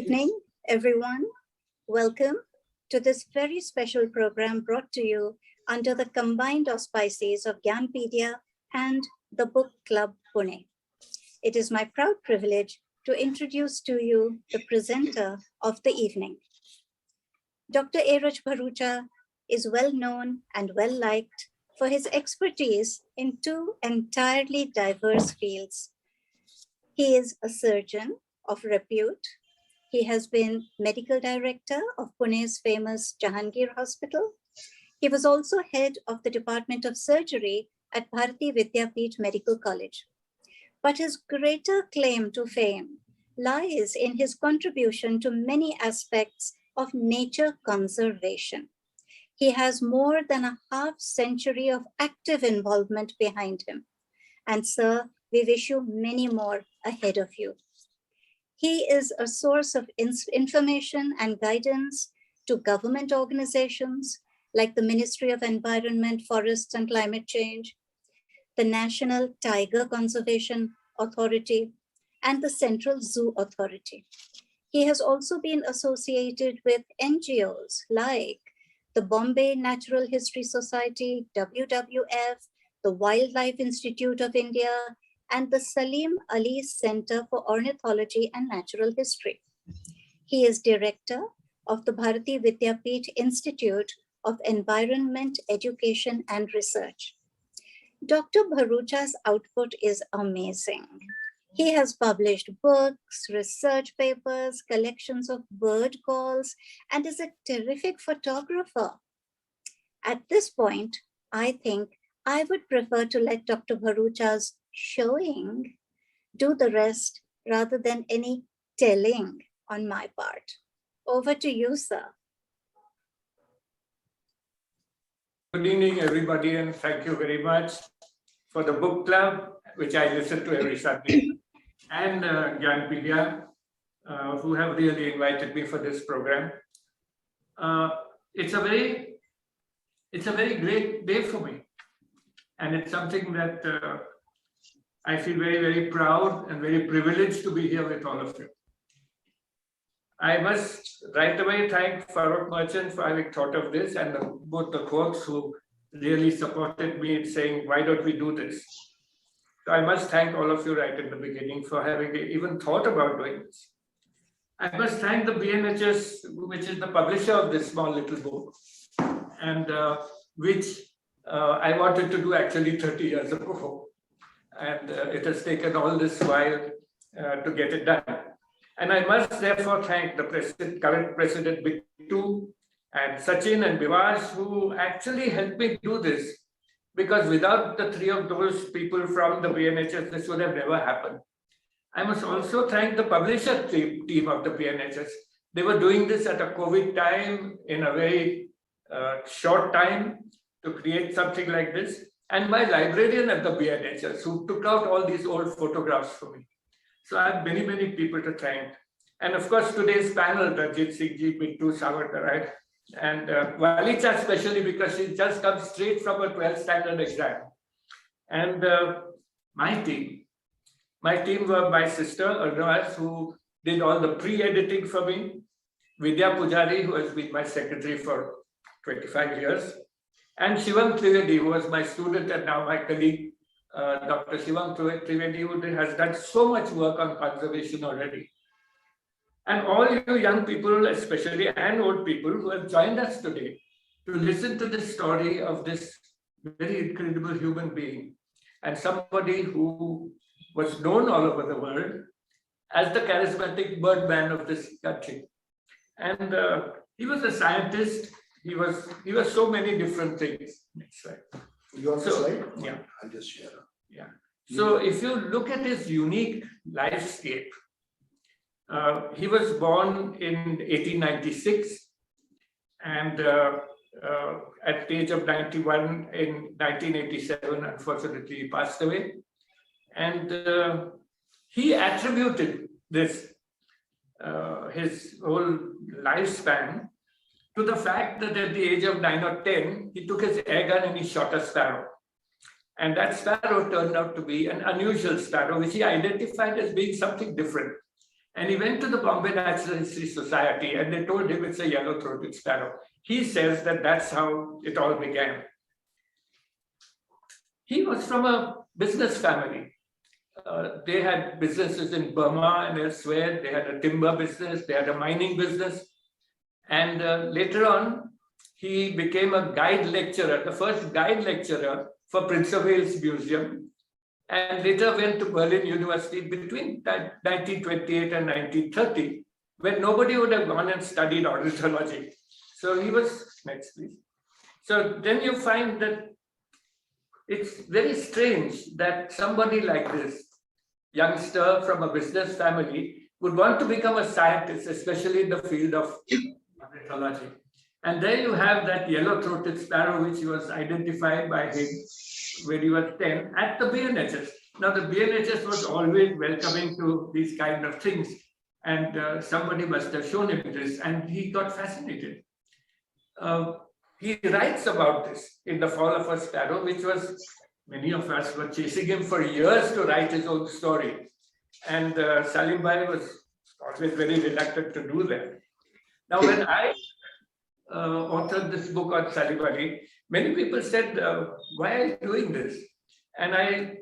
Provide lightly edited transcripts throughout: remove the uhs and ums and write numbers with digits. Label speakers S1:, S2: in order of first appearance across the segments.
S1: evening, everyone. Welcome to this very special program brought to you under the combined auspices of Gyanpedia and the Book Club Pune. It is my proud privilege to introduce to you the presenter of the evening. Dr. Erach Bharucha is well known and well liked for his expertise in two entirely diverse fields. He is a surgeon of repute. He has been medical director of Pune's famous Jahangir Hospital. He was also head of the Department of Surgery at Bharati Vidyapeeth Medical College. But his greater claim to fame lies in his contribution to many aspects of nature conservation. He has more than a half century of active involvement behind him. And sir, we wish you many more ahead of you. He is a source of information and guidance to government organizations like the Ministry of Environment, Forests and Climate Change, the National Tiger Conservation Authority, and the Central Zoo Authority. He has also been associated with NGOs like the Bombay Natural History Society, WWF, the Wildlife Institute of India, and the Salim Ali Center for Ornithology and Natural History. He is director of the Bharati Vidyapeeth Institute of Environment, Education and Research. Dr. Bharucha's output is amazing. He has published books, research papers, collections of bird calls, and is a terrific photographer. At this point, I think I would prefer to let Dr. Bharucha's showing do the rest rather than any telling on my part. Over to you, sir.
S2: Good evening, everybody, and thank you very much for the book club, which I listen to every Sunday, and Gyanpedia, who have really invited me for this program. It's a very great day for me, and it's something that I feel very, very proud and very privileged to be here with all of you. I must right away thank Farooq Merchant for having thought of this, and both the folks who really supported me in saying, why don't we do this? So I must thank all of you right at the beginning for having even thought about doing this. I must thank the BNHS, which is the publisher of this small little book, and which I wanted to do actually 30 years ago. And it has taken all this while to get it done. And I must therefore thank the current president, Bittu, and Sachin and Bivas, who actually helped me do this, because without the three of those people from the BNHS, this would have never happened. I must also thank the publisher team of the BNHS. They were doing this at a COVID time in a very short time to create something like this. And my librarian at the BNHS, who took out all these old photographs for me. So I have many, many people to thank. And of course, today's panel, Ranjit Singh Ji, Bittu Savarkar, and Walicha especially, because she just comes straight from a 12th standard exam. And my team were my sister, Arnaz, who did all the pre-editing for me, Vidya Pujari, who has been my secretary for 25 years, and Shivam Trivedi, who was my student and now my colleague, Dr. Shivam Trivedi, who has done so much work on conservation already. And all you young people, especially, and old people who have joined us today to listen to the story of this very incredible human being and somebody who was known all over the world as the charismatic Birdman of this country. And he was a scientist. He was so many different things. Next slide.
S3: You want the slide?
S2: Yeah.
S3: I'll just share.
S2: Yeah. So if you look at his unique lifescape, he was born in 1896, and at the age of 91 in 1987, unfortunately, he passed away. And he attributed this, his whole lifespan, to the fact that at the age of 9 or 10, he took his air gun and he shot a sparrow. And that sparrow turned out to be an unusual sparrow, which he identified as being something different. And he went to the Bombay Natural History Society and they told him it's a yellow-throated sparrow. He says that that's how it all began. He was from a business family. They had businesses in Burma and elsewhere. They had a timber business, they had a mining business. And later on, he became a guide lecturer, the first guide lecturer for Prince of Wales Museum, and later went to Berlin University between 1928 and 1930, when nobody would have gone and studied ornithology. So he was, next please. So then you find that it's very strange that somebody like this, youngster from a business family, would want to become a scientist, especially in the field of ornithology. And there you have that yellow-throated sparrow, which was identified by him when he was 10 at the BNHS. Now, the BNHS was always welcoming to these kind of things. And somebody must have shown him this, and he got fascinated. He writes about this in The Fall of a Sparrow, which was, many of us were chasing him for years to write his own story. And Salim Ali was always very reluctant to do that. Now, when I authored this book on Salim Ali, many people said, why are you doing this? And I,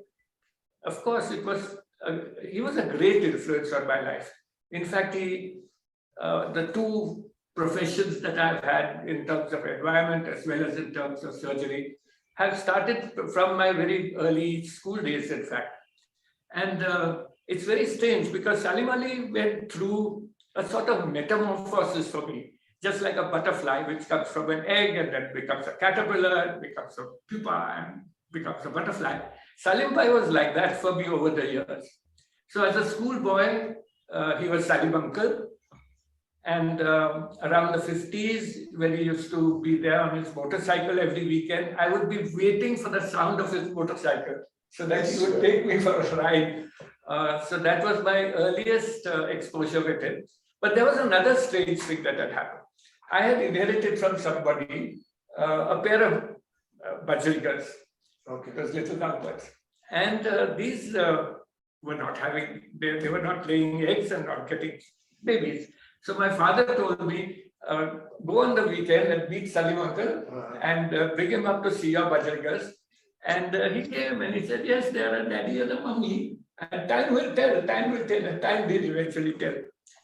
S2: of course, he was a great influence on my life. In fact, the two professions that I've had in terms of environment as well as in terms of surgery have started from my very early school days, in fact. And it's very strange because Salim Ali went through a sort of metamorphosis for me, just like a butterfly which comes from an egg and then becomes a caterpillar, becomes a pupa and becomes a butterfly. Salim Bhai was like that for me over the years. So as a schoolboy, he was Salim Uncle. And around the 50s, when he used to be there on his motorcycle every weekend, I would be waiting for the sound of his motorcycle so that he would take me for a ride. So that was my earliest exposure with him. But there was another strange thing that had happened. I had inherited from somebody a pair of bajilgas, those little lovebirds. And these were not having, they were not laying eggs and not getting babies. So my father told me, go on the weekend and meet Salim Uncle and bring him up to see your bajilgas. And he came and he said, yes, they are a daddy and a mummy. And time will tell, and time did eventually tell.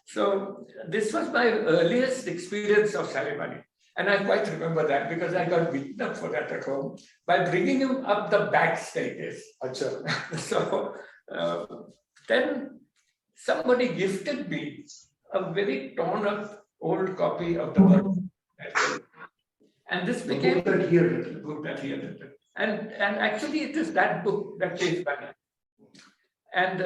S2: So this was my earliest experience of Salim Ali. And I quite remember that because I got beaten up for that at home by bringing him up the back staircase. So then somebody gifted me a very torn up old copy of the book. And this became the book that he had written. And actually it is that book that changed my life. And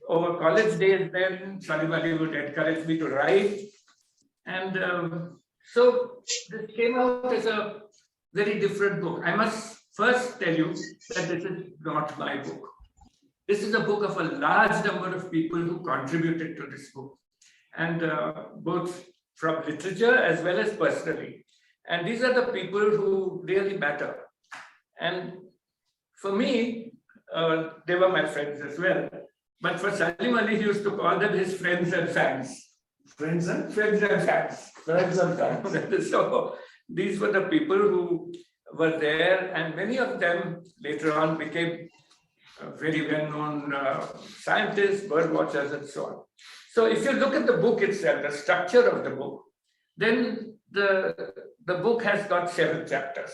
S2: over college days then, Salim Ali would encourage me to write. And so this came out as a very different book. I must first tell you that this is not my book. This is a book of a large number of people who contributed to this book. And both from literature as well as personally. And these are the people who really matter. And for me, they were my friends as well. But for Salim Ali, he used to call them his friends and fans.
S3: Friends and
S2: fans.
S3: Friends and fans.
S2: So these were the people who were there, and many of them later on became very well-known scientists, bird watchers, and so on. So if you look at the book itself, the structure of the book, then the book has got 7 chapters.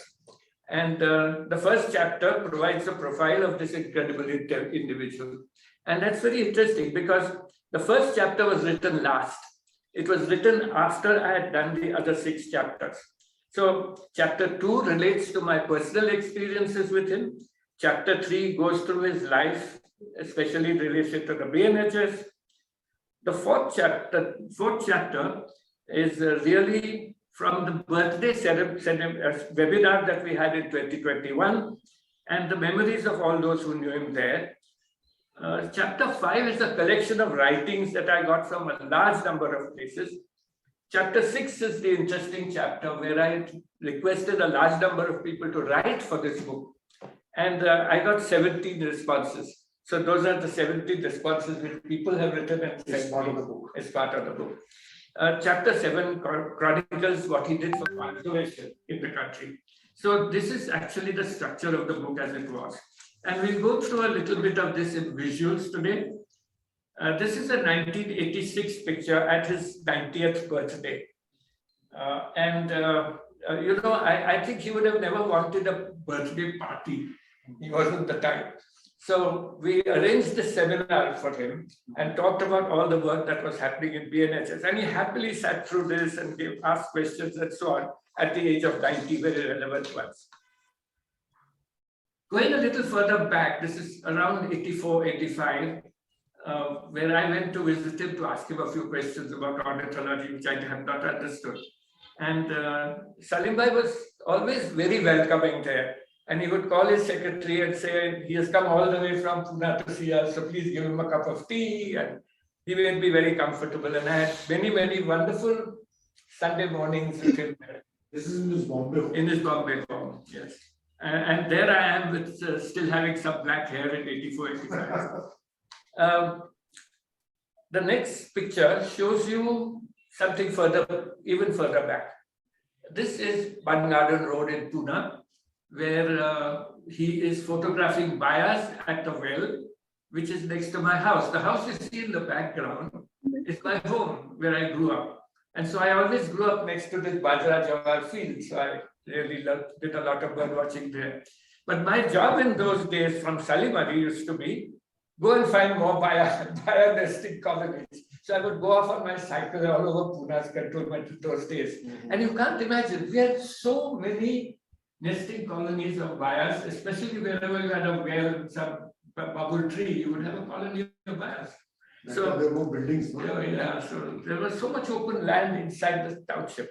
S2: And the first chapter provides a profile of this incredible individual. And that's very interesting because the first chapter was written last. It was written after I had done the other 6 chapters. So chapter 2 relates to my personal experiences with him. Chapter 3 goes through his life, especially related to the BNHS. The fourth chapter is really from the birthday webinar that we had in 2021 and the memories of all those who knew him there. Chapter 5 is a collection of writings that I got from a large number of places. Chapter 6 is the interesting chapter where I requested a large number of people to write for this book. And I got 17 responses. So those are the 17 responses which people have written and
S3: It's
S2: sent
S3: part
S2: me
S3: of the book.
S2: as part of the book. Chapter 7 chronicles what he did for conservation in the country. So this is actually the structure of the book as it was. And we'll go through a little bit of this in visuals today. This is a 1986 picture at his 90th birthday. I think he would have never wanted a birthday party. He wasn't the type. So we arranged a seminar for him and talked about all the work that was happening in BNHS. And he happily sat through this and asked questions and so on at the age of 90, very relevant ones. Going a little further back, this is around 84, 85, where I went to visit him to ask him a few questions about ornithology, which I had not understood. And Salim Bhai was always very welcoming there. And he would call his secretary and say, he has come all the way from Pune to see us, so please give him a cup of tea. And he made me very comfortable. And I had many, many wonderful Sunday mornings with him there.
S3: This is in his Bombay home.
S2: In his Bombay home, yes. And there I am with still having some black hair at 84, 85. The next picture shows you something even further back. This is Bun Garden Road in Pune, where he is photographing bias at the well, which is next to my house. The house you see in the background is my home, where I grew up. And so I always grew up next to this Bajra Jawar field. So I really did a lot of bird watching there. But my job in those days from Salim Ali used to be, go and find more bias nesting colonies. So I would go off on my cycle all over Pune's cantonment in those days. And you can't imagine, we had so many nesting colonies of bias, especially wherever you had a well, some bubble tree, you would have a colony of bias. So
S3: there were buildings. No?
S2: Yeah, so there was so much open land inside the township.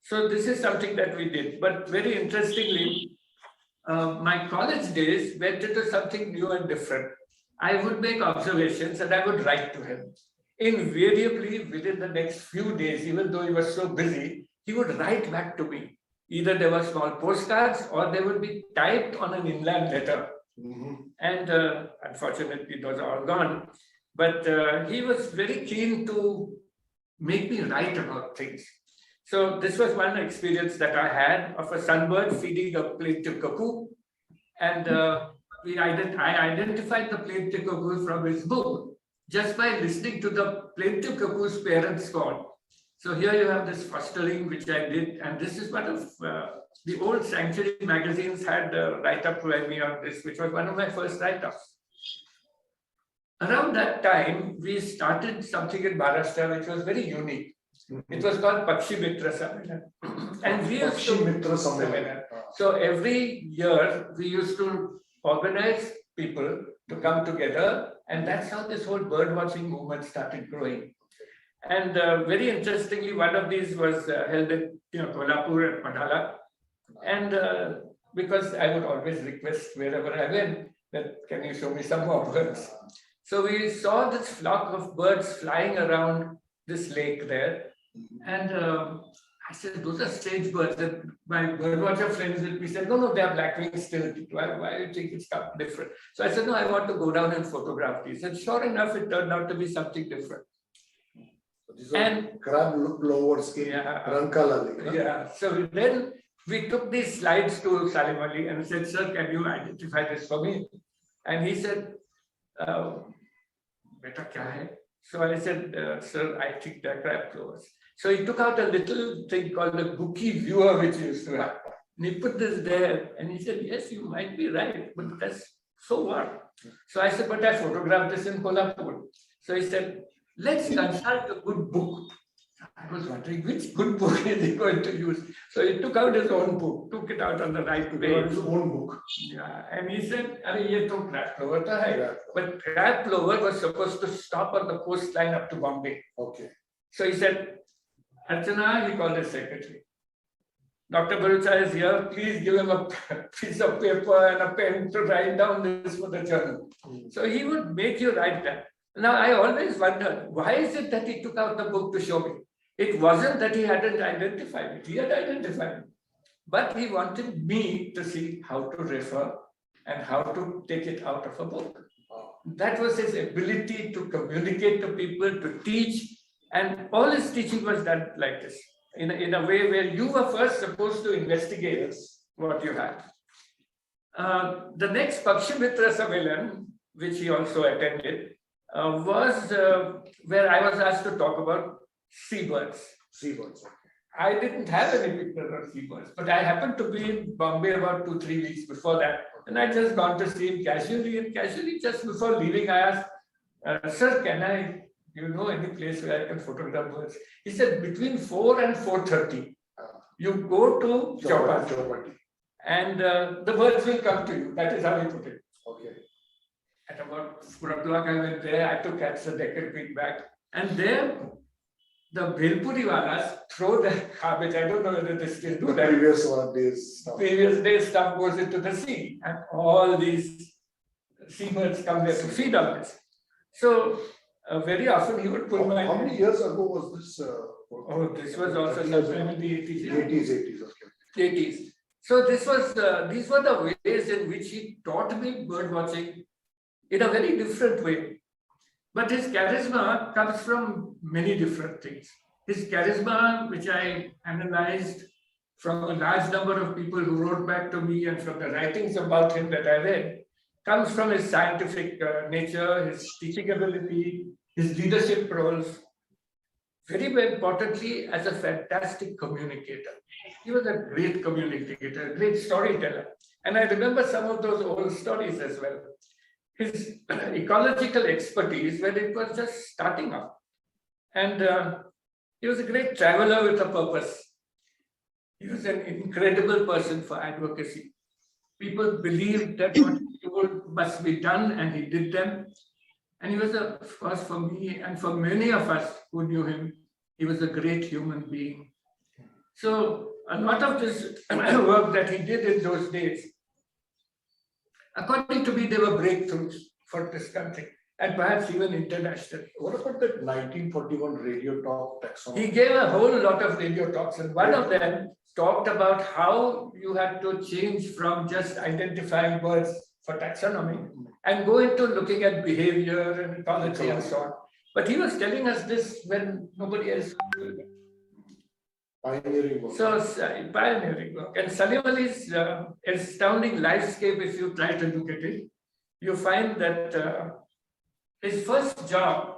S2: So this is something that we did. But very interestingly, my college days went into something new and different. I would make observations and I would write to him. Invariably, within the next few days, even though he was so busy, he would write back to me. Either there were small postcards or they would be typed on an inland letter. And unfortunately, those are all gone. But he was very keen to make me write about things. So this was one experience that I had of a sunbird feeding a plaintive cuckoo. And I identified the plaintive cuckoo from his book just by listening to the plaintive cuckoo's parents call. So here you have this fostering, which I did, and this is one of the old Sanctuary magazines had a write-up by me on this, which was one of my first write-ups. Around that time, we started something in Maharashtra which was very unique. It was called Pakshi Mitra Sammelan. And we used to
S3: Mitra Sammelan.
S2: So every year we used to organize people to come together, and that's how this whole bird watching movement started growing. And very interestingly, one of these was held in Kolhapur and Padhala. And because I would always request wherever I went that, can you show me some more birds? So we saw this flock of birds flying around this lake there. And I said, those are strange birds. And my birdwatcher friends with me said, no, they are black-winged still. Why do you think it's different? So I said, no, I want to go down and photograph these. And sure enough, it turned out to be something different.
S3: These are crab plovers in Rankala Lake.
S2: Yeah. So then we took these slides to Salim Ali and said, sir, can you identify this for me? And he said, beta kya hai? So I said, sir, I think they're crab plovers. So he took out a little thing called a bookie viewer, which he used to have. And he put this there. And he said, yes, you might be right, but that's so what? So I said, but I photographed this in Kolhapur. So he said, let's consult a good book. I was wondering which good book is he going to use. So he took out his own book, took it out on the right page.
S3: His own book.
S2: Yeah, and he said, ye to crab plover tha hai. But crab plover was supposed to stop on the coastline up to Bombay.
S3: Okay.
S2: So he said, Archana, he called his secretary. Dr. Bharucha is here. Please give him a piece of paper and a pen to write down this for the journal. So he would make you write that. Now, I always wondered, why is it that he took out the book to show me? It wasn't that he hadn't identified it. He had identified it. But he wanted me to see how to refer and how to take it out of a book. that was his ability to communicate to people, to teach, and all his teaching was done like this, in a way where you were first supposed to investigate what you had. The next Pakshamitra Sammelan, which he also attended, was where I was asked to talk about seabirds.
S3: Seabirds.
S2: I didn't have any pictures of seabirds, but I happened to be in Bombay about 2-3 weeks before that. And I just gone to see him casually, and casually just before leaving, I asked, sir, can I, any place where I can photograph birds? He said, between 4 and 4:30, you go to Chowpatty, and the birds will come to you. That is how he put it.
S3: Okay.
S2: At about 4 o'clock, I went there. I had to catch the Deccan feedback. And there, the Bhelpuri walas throw the garbage. I don't know whether they still do that. Previous days stuff goes into the sea, and all these seabirds come there to feed on this. So very often he would pull my.
S3: How many years ago was this?
S2: This was also sometime in the 80s.
S3: 80s, okay.
S2: 80s. So this was these were the ways in which he taught me bird watching in a very different way. But his charisma comes from many different things. His charisma, which I analyzed from a large number of people who wrote back to me and from the writings about him that I read, comes from his scientific nature, his teaching ability, his leadership roles. Very importantly, as a fantastic communicator. He was a great communicator, a great storyteller. And I remember some of those old stories as well. His ecological expertise when it was just starting up. And he was a great traveler with a purpose. He was an incredible person for advocacy. People believed that what he told must be done, and he did them. And he was, of course, for me and for many of us who knew him, he was a great human being. So a lot of this work that he did in those days, according to me, they were breakthroughs for this country and perhaps even internationally.
S3: What about that 1941 radio talk taxonomy?
S2: He gave a whole lot of radio talks, and one of them talked about how you had to change from just identifying birds for taxonomy and go into looking at behavior and ecology and so on. But he was telling us this when nobody else was doing it.
S3: Pioneering work.
S2: So, pioneering work. And Salim Ali's astounding lifescape, if you try to look at it, you find that his first job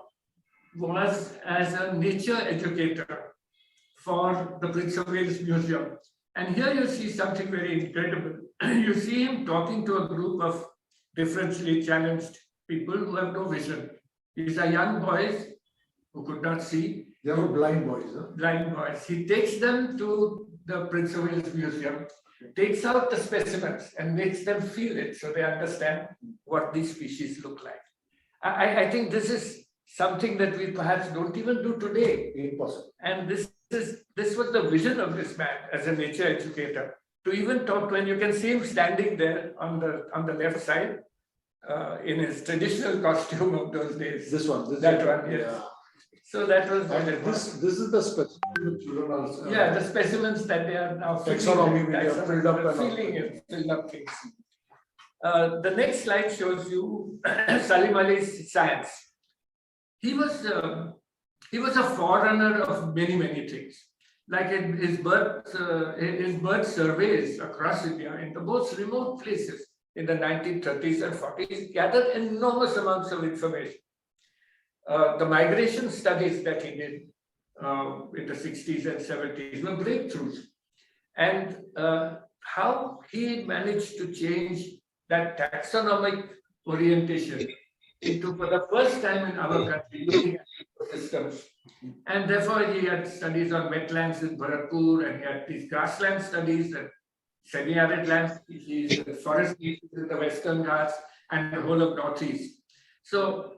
S2: was as a nature educator for the Prince of Wales Museum. And here you see something very incredible. You see him talking to a group of differentially challenged people who have no vision. These are young boys who could not see.
S3: They were blind boys, huh?
S2: Blind boys. He takes them to the Prince of Wales Museum, takes out the specimens and makes them feel it so they understand what these species look like. I think this is something that we perhaps don't even do today.
S3: Impossible.
S2: And this was the vision of this man as a nature educator. To even talk when you can see him standing there on the left side in his traditional costume of those days.
S3: This one.
S2: That one, yes.
S3: Yeah.
S2: So that was
S3: this is the specimen children also.
S2: Yeah, the specimens that they are now
S3: taxonomy
S2: filled up things. The next slide shows you Salim Ali's science. He was a forerunner of many things. Like in his bird surveys across India, in the most remote places in the 1930s and 40s, gathered enormous amounts of information. The migration studies that he did in the 60s and 70s were breakthroughs. And how he managed to change that taxonomic orientation into, for the first time in our country, looking at ecosystems. And therefore, he had studies on wetlands in Bharatpur, and he had these grassland studies and semi-arid land species, and forest species in the Western Ghats and the whole of Northeast. So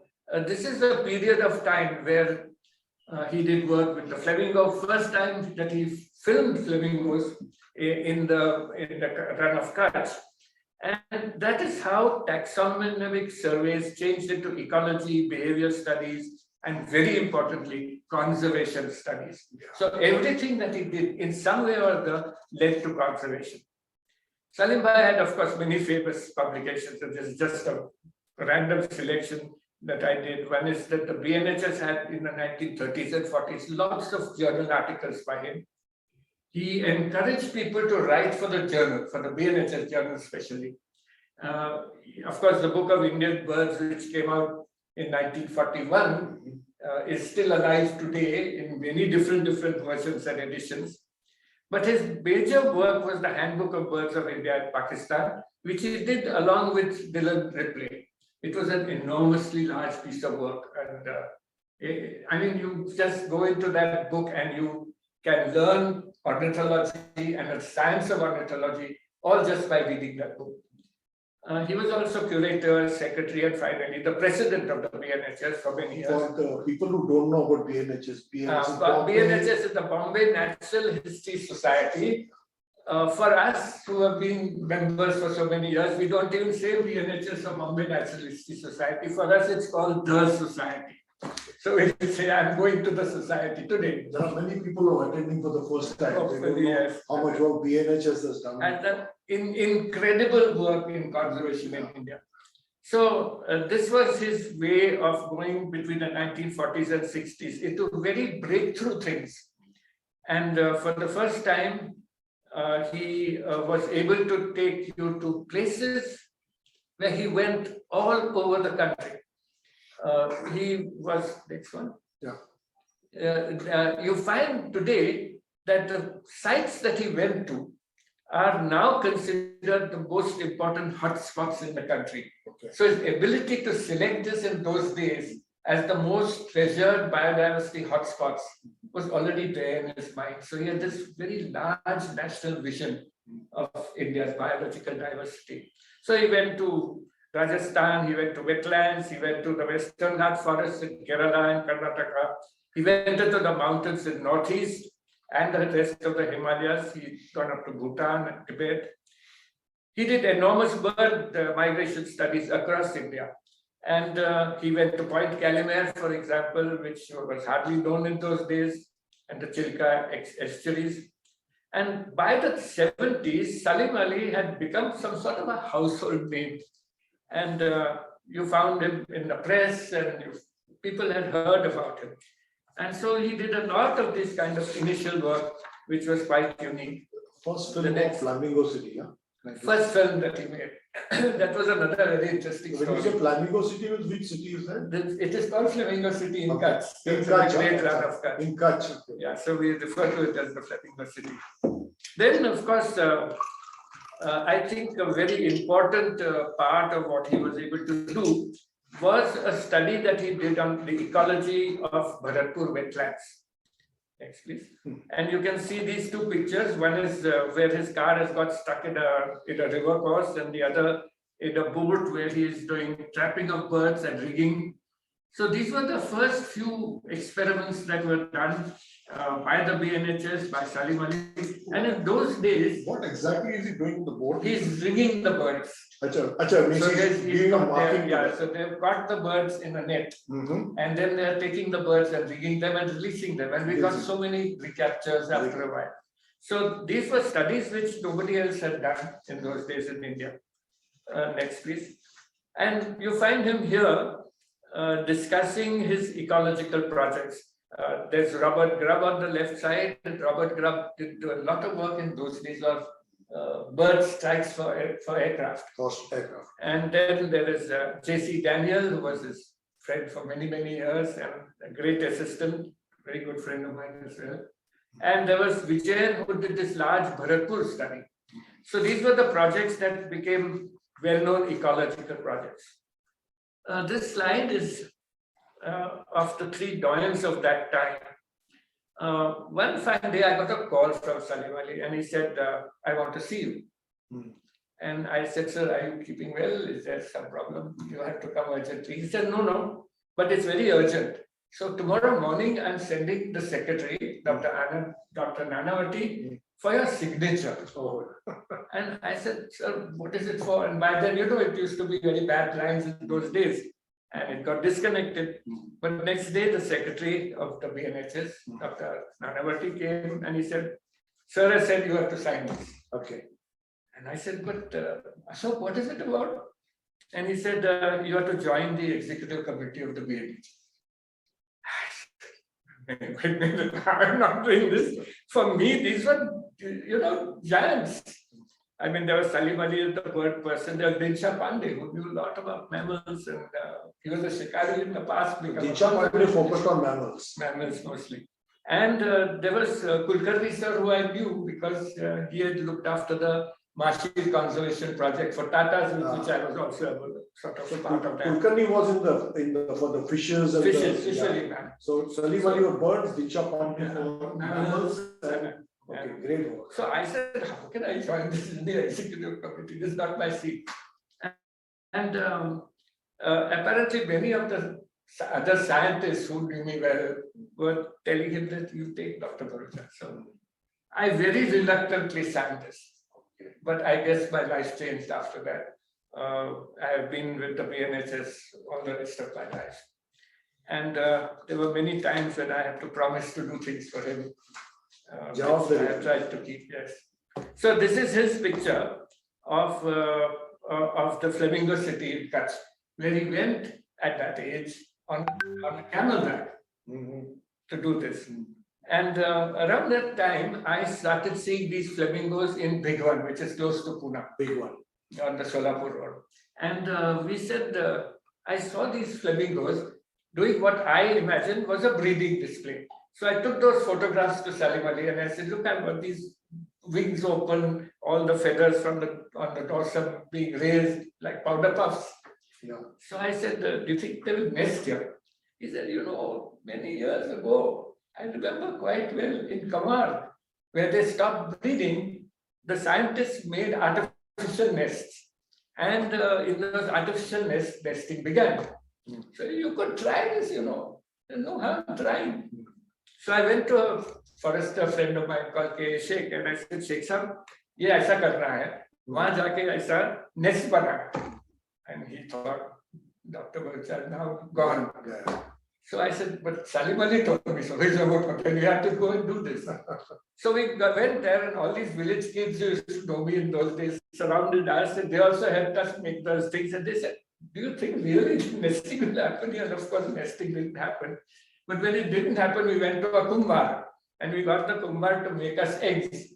S2: this is a period of time where he did work with the flamingo. First time that he filmed flamingos in the run of Kutch. And that is how taxonomic surveys changed into ecology, behavior studies, and very importantly, conservation studies. So everything that he did in some way or other led to conservation. Salim Bhai had, of course, many famous publications, and this is just a random selection that I did. One is that the BNHS had in the 1930s and 40s lots of journal articles by him. He encouraged people to write for the journal, for the BNHS journal especially. Of course, the Book of Indian Birds, which came out in 1941, is still alive today in many different versions and editions. But his major work was the Handbook of Birds of India and Pakistan, which he did along with Dillon Ripley. It was an enormously large piece of work. And I mean, you just go into that book and you can learn ornithology and the science of ornithology all just by reading that book. He was also curator, secretary, and finally the president of the BNHS for many years.
S3: For the people who don't know about BNHS,
S2: BNHS is the Bombay Natural History Society. For us who have been members for so many years, we don't even say BNHS or Bombay Natural History Society. For us, it's called the Society. So we say, I'm going to the society today.
S3: There are many people who are attending for the first time. They don't know
S2: Yes.
S3: how much work BNHS has done.
S2: And that incredible work in conservation in India. So this was his way of going between the 1940s and 60s into very breakthrough things. And for the first time, he was able to take you to places where he went all over the country. He was, next one.
S3: Yeah.
S2: You find today that the sites that he went to are now considered the most important hotspots in the country.
S3: Okay.
S2: So his ability to select this in those days as the most treasured biodiversity hotspots was already there in his mind. So he had this very large national vision of India's biological diversity. So he went to Rajasthan, he went to wetlands, he went to the Western Ghat forests in Kerala and Karnataka. He went into the mountains in Northeast and the rest of the Himalayas. He's gone up to Bhutan and Tibet. He did enormous bird migration studies across India. And he went to Point Calumet, for example, which was hardly known in those days, and the Chilka estuaries. And by the 70s, Salim Ali had become some sort of a household name. And you found him in the press and people had heard about him. And so he did a lot of this kind of initial work, which was quite unique.
S3: First film of Flamingo City, yeah?
S2: First film that he made. That was another very interesting story.
S3: When you say Flamingo City, which city is that?
S2: It is called Flamingo City in Kutch.
S3: In Kutch,
S2: Great run of Kutch.
S3: In Kutch. Okay.
S2: Yeah, so we refer to it as the Flamingo City. Then, of course, I think a very important part of what he was able to do was a study that he did on the ecology of Bharatpur wetlands. Next, please. And you can see these two pictures. One is where his car has got stuck in a river course, and the other in a boat where he is doing trapping of birds and rigging. So these were the first few experiments that were done by the BNHS, by Salim Ali. And in those days,
S3: what exactly is he doing in the boat?
S2: He's rigging the birds.
S3: So
S2: they've got the birds in a net, and then they're taking the birds and rigging them and releasing them. And we got so many recaptures after a while. So these were studies which nobody else had done in those days in India. Next, please. And you find him here discussing his ecological projects. There's Robert Grubb on the left side. And Robert Grubb did a lot of work in those days of bird strikes for aircraft. And then there is J.C. Daniel, who was his friend for many, many years and a great assistant, very good friend of mine as well. And there was Vijayan, who did this large Bharatpur study. So these were the projects that became well-known ecological projects. This slide is of the three doyens of that time. One fine day, I got a call from Salim Ali, and he said, I want to see you. And I said, sir, are you keeping well? Is there some problem? You have to come urgently. He said, no, but it's very urgent. So tomorrow morning, I'm sending the secretary, Dr. Nanavati, for your signature. And I said, sir, what is it for? And by then, it used to be very bad lines in those days. And it got disconnected. But next day, the secretary of the BNHS, Dr. Nanavati, came and he said, sir, I said you have to sign this.
S3: Okay.
S2: And I said, but Ashok, what is it about? And he said, you have to join the executive committee of the BNP. I'm not doing this. For me, these were, giants. I mean, there was Salim Ali, the bird person. There was Dinsha Pandey, who knew a lot about mammals, and he was a shikari in the past.
S3: Dinsha Pandey focused on mammals.
S2: Mammals mostly. And there was Kulkarni sir, who I knew because he had looked after the Mashi conservation project for Tatas, which I was also sort of a part of that.
S3: Kulkarni was in the for the fishes and
S2: fishery.
S3: So Salim Ali for birds, Dinsha Pandey for mammals. Okay, great work.
S2: So I said, how can I join this in the executive committee? This is not my seat. And apparently many of the other scientists who knew me well were telling him that you take Dr. Bharucha. So I very reluctantly signed this. But I guess my life changed after that. I have been with the BNHS all the rest of my life. And there were many times when I had to promise to do things for him. I have tried to keep, yes. So this is his picture of the Flamingo City in Kutch, where he went at that age on a camelback to do this. And around that time, I started seeing these flamingos in Big One, which is close to Pune.
S3: Big One.
S2: On the Solapur Road. And we said, I saw these flamingos doing what I imagined was a breeding display. So I took those photographs to Salim Ali and I said, look, I've got these wings open, all the feathers on the dorsum being raised like powder puffs.
S3: Yeah.
S2: So I said, do you think they will nest here? He said, many years ago, I remember quite well in Kamar, where they stopped breeding, the scientists made artificial nests. And in those artificial nests, nesting began. So you could try this, there's no harm trying. So I went to a forester friend of mine called K. Sheikh, and I said, Sheikh Sahab, ये ऐसा करना है, वहाँ जाके ऐसा nest बना. And he thought, Dr. Bharucha now gone. So I said, but Salim Ali told me, so we have to go and do this. So we went there, and all these village kids who used to know me in those days surrounded us, and they also helped us make those things. And they said, do you think really nesting will happen? And of course, nesting didn't happen. But when it didn't happen, we went to a kumbhar, and we got the kumbhar to make us eggs.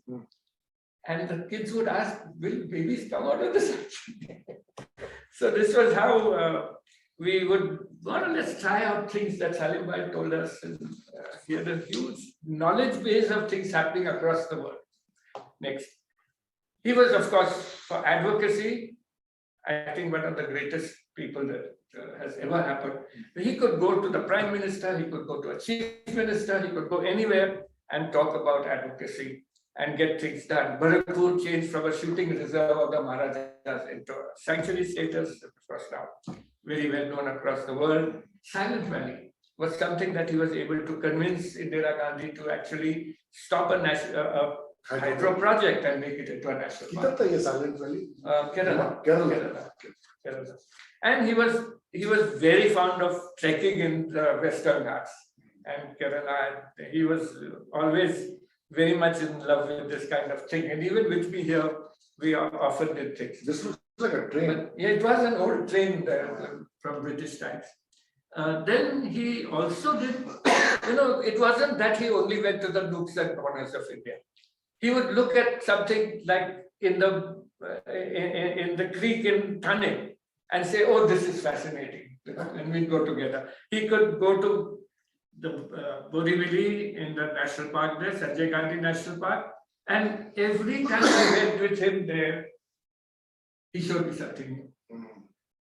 S2: And the kids would ask, will babies come out of this? So this was how we would more or less try out things that Salim Bhai told us. And he had a huge knowledge base of things happening across the world. Next. He was, of course, for advocacy, I think one of the greatest people that has ever happened. He could go to the Prime Minister, he could go to a Chief Minister, he could go anywhere and talk about advocacy and get things done. Bharatpur changed from a shooting reserve of the Maharajas into a sanctuary status, of course now very well known across the world. Silent Valley was something that he was able to convince Indira Gandhi to actually stop a hydro project and make it into a national park.
S3: Silent Valley?
S2: Kerala. And he was very fond of trekking in the Western Ghats and Kerala. He was always very much in love with this kind of thing. And even with me here, we often did things.
S3: This looks like a train.
S2: But, yeah, it was an old train from British times. Then he also did, it wasn't that he only went to the nooks and corners of India. He would look at something like in the creek in Thane and say, oh, this is fascinating. And we'd go together. He could go to the Borivali in the national park there, Sanjay Gandhi National Park. And every time I went with him there, he showed me something new.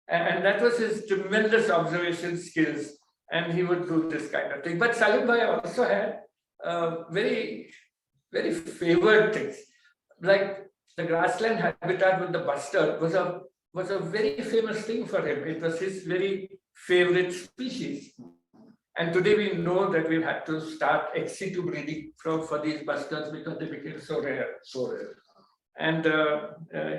S2: And that was his tremendous observation skills. And he would do this kind of thing. But Salim Bhai also had very, very favored things. Like the grassland habitat with the bustard was a very famous thing for him. It was his very favorite species. And today we know that we've had to start ex situ breeding for these bustards because they became so rare.
S3: So rare.
S2: And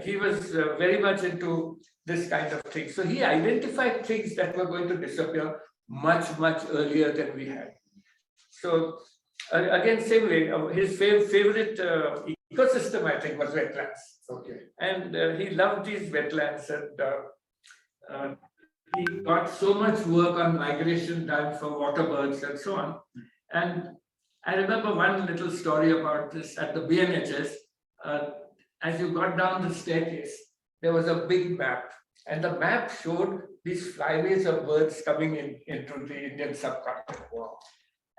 S2: he was very much into this kind of thing. So he identified things that were going to disappear much, much earlier than we had. So again, same way, his favorite ecosystem, I think, was wetlands.
S3: Okay.
S2: And he loved these wetlands. And he got so much work on migration done for water birds and so on. And I remember one little story about this at the BNHS. As you got down the staircase, there was a big map, and the map showed these flyways of birds coming into the Indian subcontinent. Wow.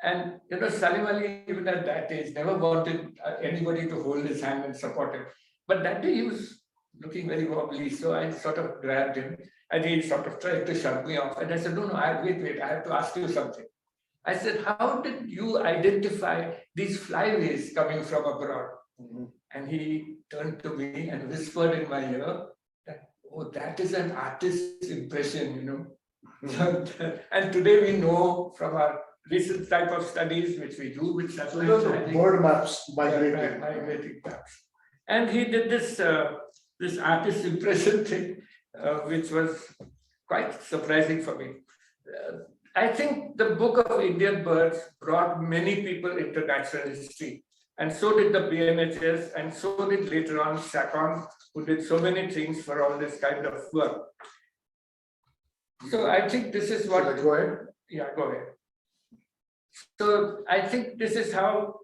S2: And Salim Ali, even at that age, never wanted anybody to hold his hand and support him. But that day he was looking very wobbly, so I sort of grabbed him, and he sort of tried to shove me off. And I said, no, wait, I have to ask you something. I said, how did you identify these flyways coming from abroad? Mm-hmm. And he turned to me and whispered in my ear that, oh, that is an artist's impression, Mm-hmm. And today we know from our recent type of studies, which we do with satellites.
S3: Bird maps,
S2: migrating maps. And he did this artist impression thing, which was quite surprising for me. I think the Book of Indian Birds brought many people into natural history. And so did the BNHS, and so did later on SACON, who did so many things for all this kind of work. So I think this is what...
S3: Go ahead.
S2: Yeah, go ahead. So I think this is how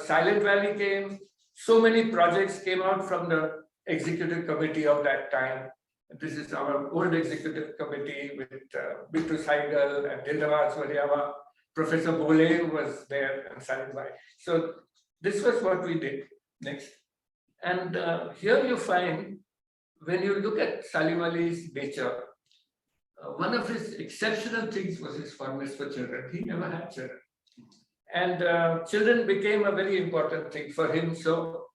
S2: Silent Valley came. So many projects came out from the executive committee of that time. This is our old executive committee with Bittu Saigal and Dildawaz Variawa, Professor Bole was there, and Salim Ali. So this was what we did next. And here you find, when you look at Salim Ali's nature, one of his exceptional things was his fondness for children. He never had children. And children became a very important thing for him. So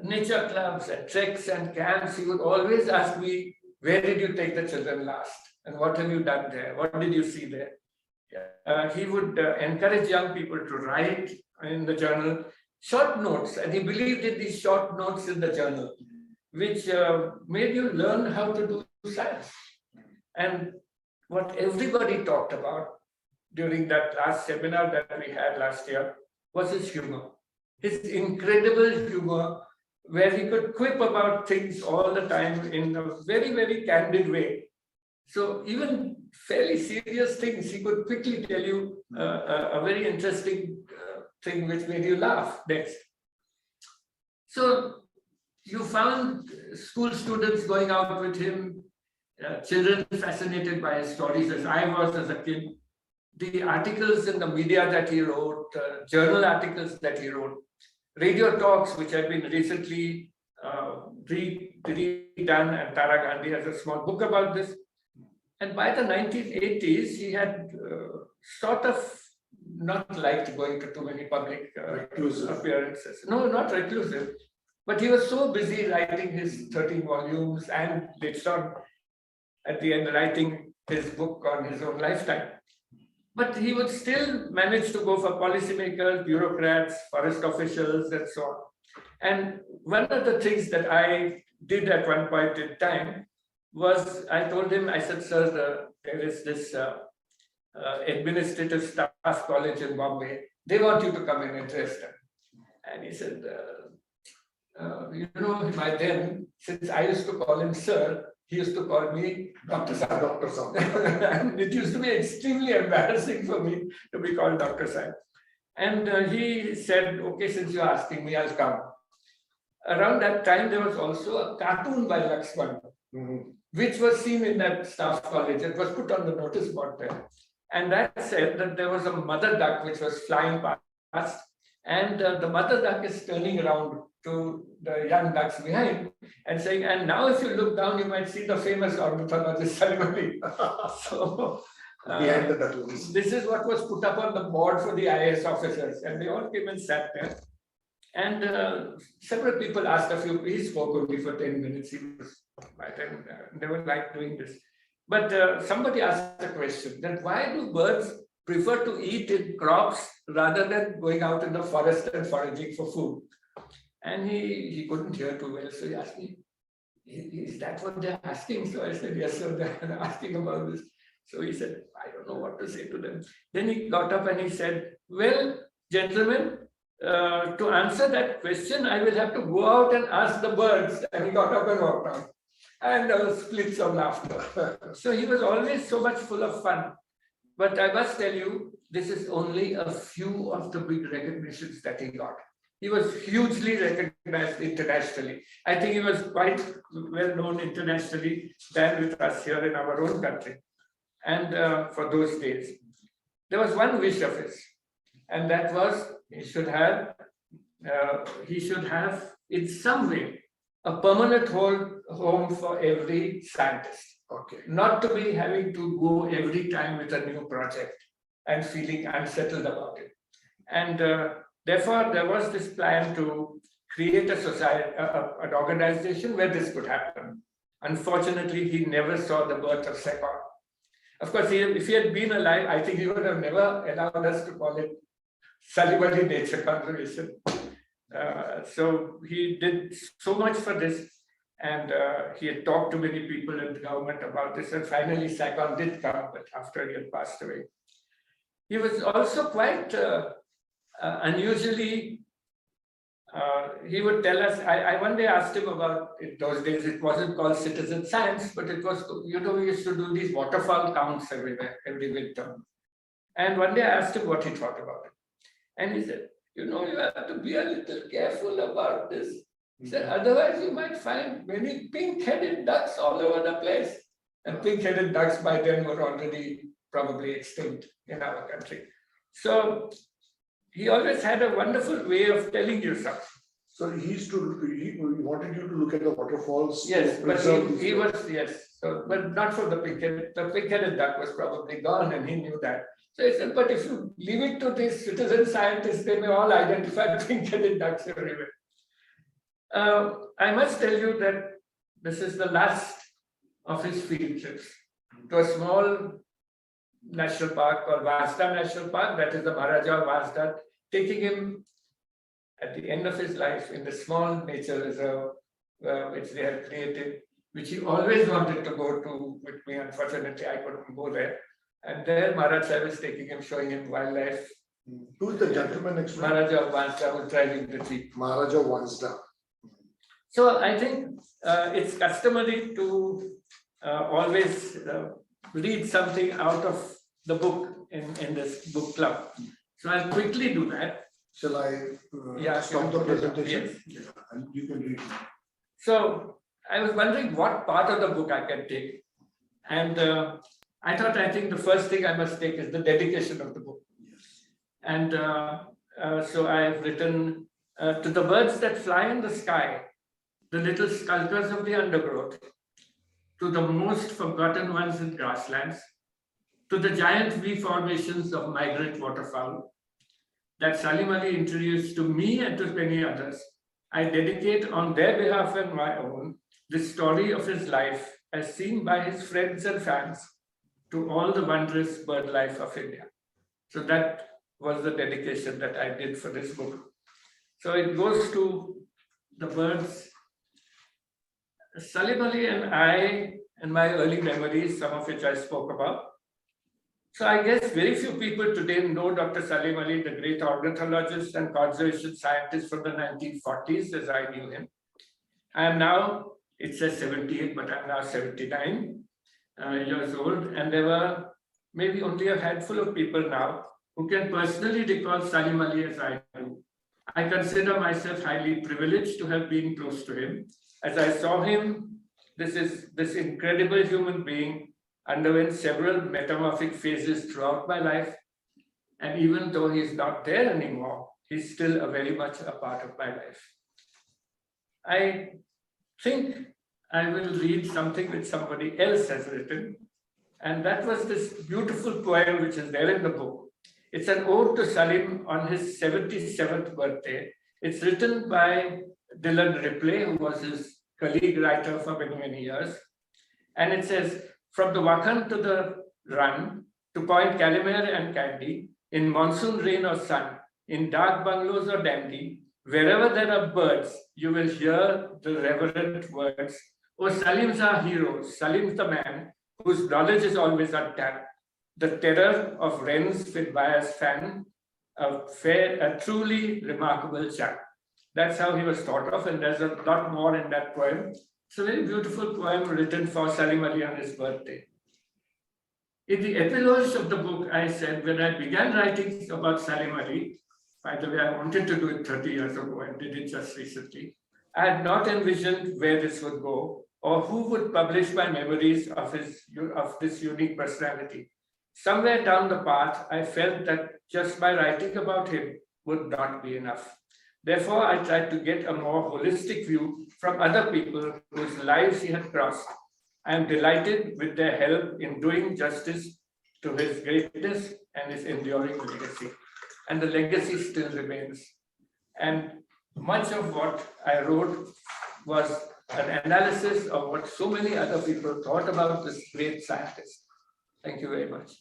S2: nature clubs and treks and camps, he would always ask me, where did you take the children last? And what have you done there? What did you see there? He would encourage young people to write in the journal short notes. And he believed in these short notes in the journal, which made you learn how to do science. And what everybody talked about during that last seminar that we had last year was his humor. His incredible humor, where he could quip about things all the time in a very, very candid way. So even fairly serious things, he could quickly tell you a very interesting thing which made you laugh next. So you found school students going out with him, children fascinated by his stories, as I was as a kid. The articles in the media that he wrote, journal articles that he wrote, radio talks, which have been recently redone, and Tara Gandhi has a small book about this. And by the 1980s, he had sort of not liked going to too many public appearances. No, not reclusive. But he was so busy writing his 13 volumes and later on, at the end, writing his book on his own lifetime. But he would still manage to go for policymakers, bureaucrats, forest officials, and so on. And one of the things that I did at one point in time was, I told him, I said, sir, there is this administrative staff college in Bombay. They want you to come in and register. And he said, by then, since I used to call him sir, he used to call me Dr. Saab.
S3: Dr. Saab.
S2: And it used to be extremely embarrassing for me to be called Dr. Saab. And he said, okay, since you're asking me, I'll come. Around that time, there was also a cartoon by Lakshman, which was seen in that staff college. It was put on the notice board there. And that said that there was a mother duck which was flying past, and the mother duck is turning around to the young ducks behind and saying, and now if you look down, you might see the famous ornithologist Salim Ali. So
S3: behind the ducklings.
S2: This is what was put up on the board for the IAS officers, and they all came and sat there. And several people asked a few, he spoke only for 10 minutes, he was right, and they were like doing this. But somebody asked a question, that why do birds prefer to eat in crops rather than going out in the forest and foraging for food? And he couldn't hear too well, so he asked me, is that what they're asking? So I said, yes, sir, they're asking about this. So he said, I don't know what to say to them. Then he got up and he said, well, gentlemen, to answer that question, I will have to go out and ask the birds. And he got up and walked out. and splits of laughter. So he was always so much full of fun. But I must tell you, this is only a few of the big recognitions that he got. He was hugely recognized internationally. I think he was quite well known internationally than with us here in our own country. And for those days, there was one wish of his, and that was he should have in some way a permanent home for every scientist.
S3: Okay.
S2: Not to be having to go every time with a new project and feeling unsettled about it. And therefore, there was this plan to create a society, an organization where this could happen. Unfortunately, he never saw the birth of SECON. Of course, if he had been alive, I think he would have never allowed us to call it Salim Ali Nature Conservation. So he did so much for this, and he had talked to many people in the government about this, and finally SECON did come, but after he had passed away. He was also quite unusually, he would tell us, I one day asked him about, in those days it wasn't called citizen science, but it was, you know, we used to do these waterfall counts everywhere, every winter. And one day I asked him what he thought about it. And he said, you know, you have to be a little careful about this. He said, otherwise you might find many pink-headed ducks all over the place. And pink-headed ducks by then were already probably extinct in our country. So he always had a wonderful way of telling you something.
S3: So he wanted you to look at the waterfalls.
S2: Yes, but he was, yes. So, but not for the pink-headed duck was probably gone, and he knew that. So he said, but if you leave it to these citizen scientists, they may all identify pink-headed ducks everywhere. I must tell you that this is the last of his field trips to a small national park called Vasta National Park, that is the Maharaja of Vasta, taking him at the end of his life in the small nature reserve which they had created, which he always wanted to go to with me. Unfortunately, I couldn't go there. And there Maharaj Sahib is taking him, showing him wildlife.
S3: Who is the gentleman next?
S2: Maharaja of Vasta, who's driving the jeep.
S3: Maharaja of Vasta.
S2: So I think it's customary to always read something out of the book in this book club. So I'll quickly do that.
S3: Shall I stop the presentation?
S2: Yes.
S3: Yeah, and you can read.
S2: So I was wondering what part of the book I can take. And I think the first thing I must take is the dedication of the book.
S3: Yes.
S2: And so I have written to the birds that fly in the sky, the little skulkers of the undergrowth, to the most forgotten ones in grasslands, to the giant V formations of migrant waterfowl that Salim Ali introduced to me and to many others, I dedicate on their behalf and my own the story of his life as seen by his friends and fans to all the wondrous bird life of India. So that was the dedication that I did for this book. So it goes to the birds. Salim Ali and I, and my early memories, some of which I spoke about. So I guess very few people today know Dr. Salim Ali, the great ornithologist and conservation scientist from the 1940s, as I knew him. I am now, it says 78, but I'm now 79 years old. And there were maybe only a handful of people now who can personally recall Salim Ali as I do. I consider myself highly privileged to have been close to him. As I saw him, this incredible human being underwent several metamorphic phases throughout my life. And even though he's not there anymore, he's still very much a part of my life. I think I will read something which somebody else has written. And that was this beautiful poem which is there in the book. It's an ode to Salim on his 77th birthday. It's written by Dylan Ripley, who was his colleague writer for many, many years. And it says, from the Wakhan to the Run, to Point Calimere and Kandy, in monsoon rain or sun, in dark bungalows or dandy, wherever there are birds, you will hear the reverent words, oh, Salim's our hero, Salim's the man, whose knowledge is always untapped, the terror of wrens with bias fan, a truly remarkable chap. That's how he was thought of, and there's a lot more in that poem. It's a very beautiful poem written for Salim Ali on his birthday. In the epilogue of the book, I said, when I began writing about Salim Ali, by the way, I wanted to do it 30 years ago and did it just recently, I had not envisioned where this would go or who would publish my memories of this unique personality. Somewhere down the path, I felt that just by writing about him would not be enough. Therefore, I tried to get a more holistic view from other people whose lives he had crossed. I am delighted with their help in doing justice to his greatness and his enduring legacy. And the legacy still remains. And much of what I wrote was an analysis of what so many other people thought about this great scientist. Thank you very much.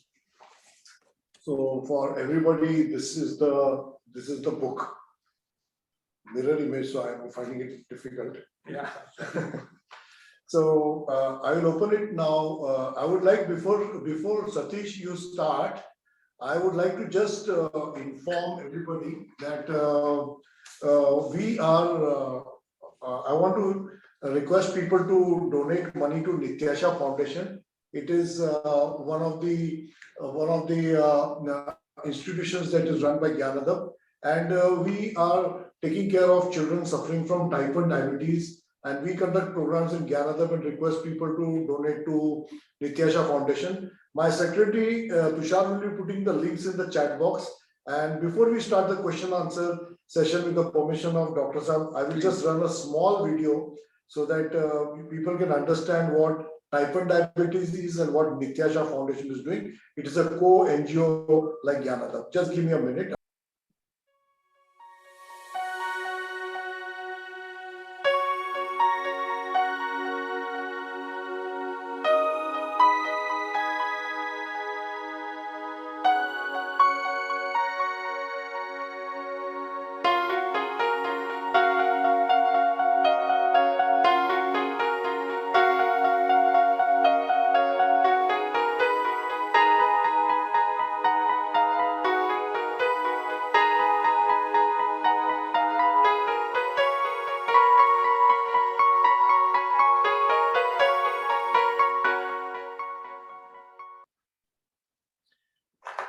S3: So for everybody, this is the book. Mirror image, so I'm finding it difficult.
S2: Yeah.
S3: So I will open it now. I would like before Satish you start, I would like to just inform everybody that we are. I want to request people to donate money to Nityasha Foundation. It is one of the institutions that is run by Gyanadam, and we are taking care of children suffering from type 1 diabetes. And we conduct programs in Gyanadam and request people to donate to Nityasha Foundation. My secretary, Tushar, will be putting the links in the chat box. And before we start the question answer session with the permission of Dr. Sam, I will just run a small video so that people can understand what type 1 diabetes is and what Nityasha Foundation is doing. It is a co-NGO like Gyanadam. Just give me a minute.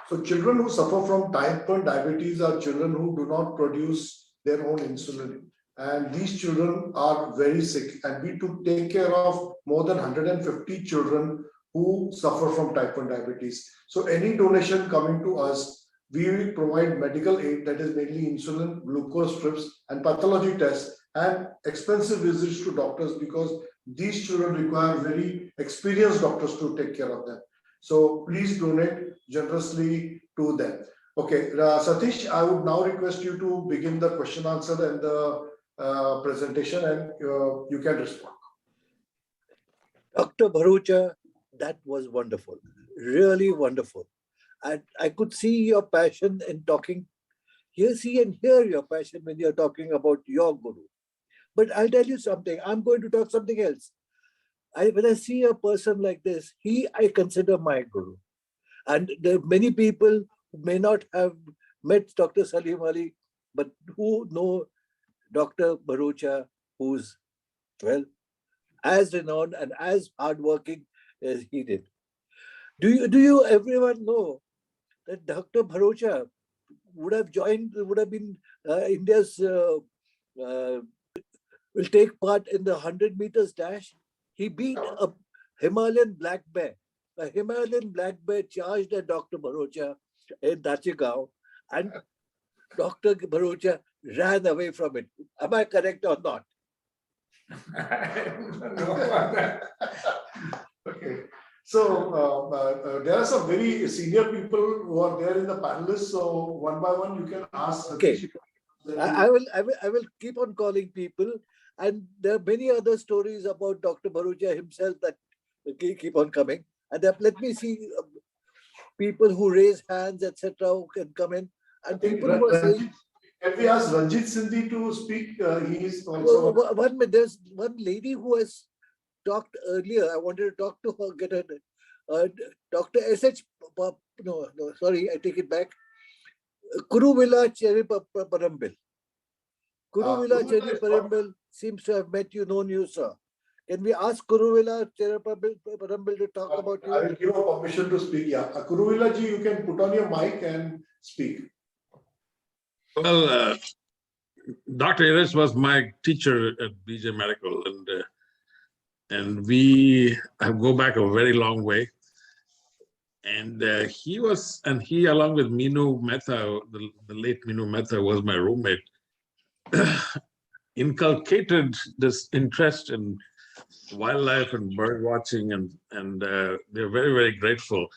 S3: So children who suffer from type 1 diabetes are children who do not produce their own insulin. And these children are very sick. And we take care of more than 150 children who suffer from type 1 diabetes. So any donation coming to us, we will provide medical aid, that is mainly insulin, glucose strips, and pathology tests, and expensive visits to doctors, because these children require very experienced doctors to take care of them. So please donate generously to them. Okay, Satish, I would now request you to begin the question answer and the presentation, and you can respond.
S4: Dr. Bharucha, that was wonderful, really wonderful. And I could see your passion in talking, see and hear your passion when you're talking about your guru. But I'll tell you something, I'm going to talk something else. When I see a person like this, I consider my guru. And there are many people who may not have met Dr. Salim Ali, but who know Dr. Bharucha, who's, well, as renowned and as hardworking as he did. Do you everyone know that Dr. Bharucha would have been India's, will take part in the 100 meters dash? He beat a Himalayan black bear. A Himalayan black bear charged at Dr. Bharucha in Dachigao, and Dr. Bharucha ran away from it. Am I correct or not?
S3: Okay. So there are some very senior people who are there in the panelists. So one by one, you can ask.
S4: Okay. I will keep on calling people, and there are many other stories about Dr. Bharucha himself that keep on coming. And let me see people who raise hands, etc., who can come in. And people who are saying,
S3: can we ask Ranjit Sindhi to speak? He is also
S4: there's one lady who has talked earlier. I wanted to talk to her, get her. Dr. S.H. No, sorry, I take it back. Kuruvilla Cherry Parambil. Kuruvilla Cherry Parambil seems to have known you, sir. Can we ask Kuruvilla Parambil to talk about you?
S3: I will give a permission to speak. Yeah, Kuruvilla ji, you can put on your mic and speak.
S5: Well, Dr. Erach was my teacher at BJ Medical, and we go back a very long way. And he along with Minu Mehta, the late Minu Mehta was my roommate, inculcated this interest in wildlife and bird watching, and they're very, very grateful.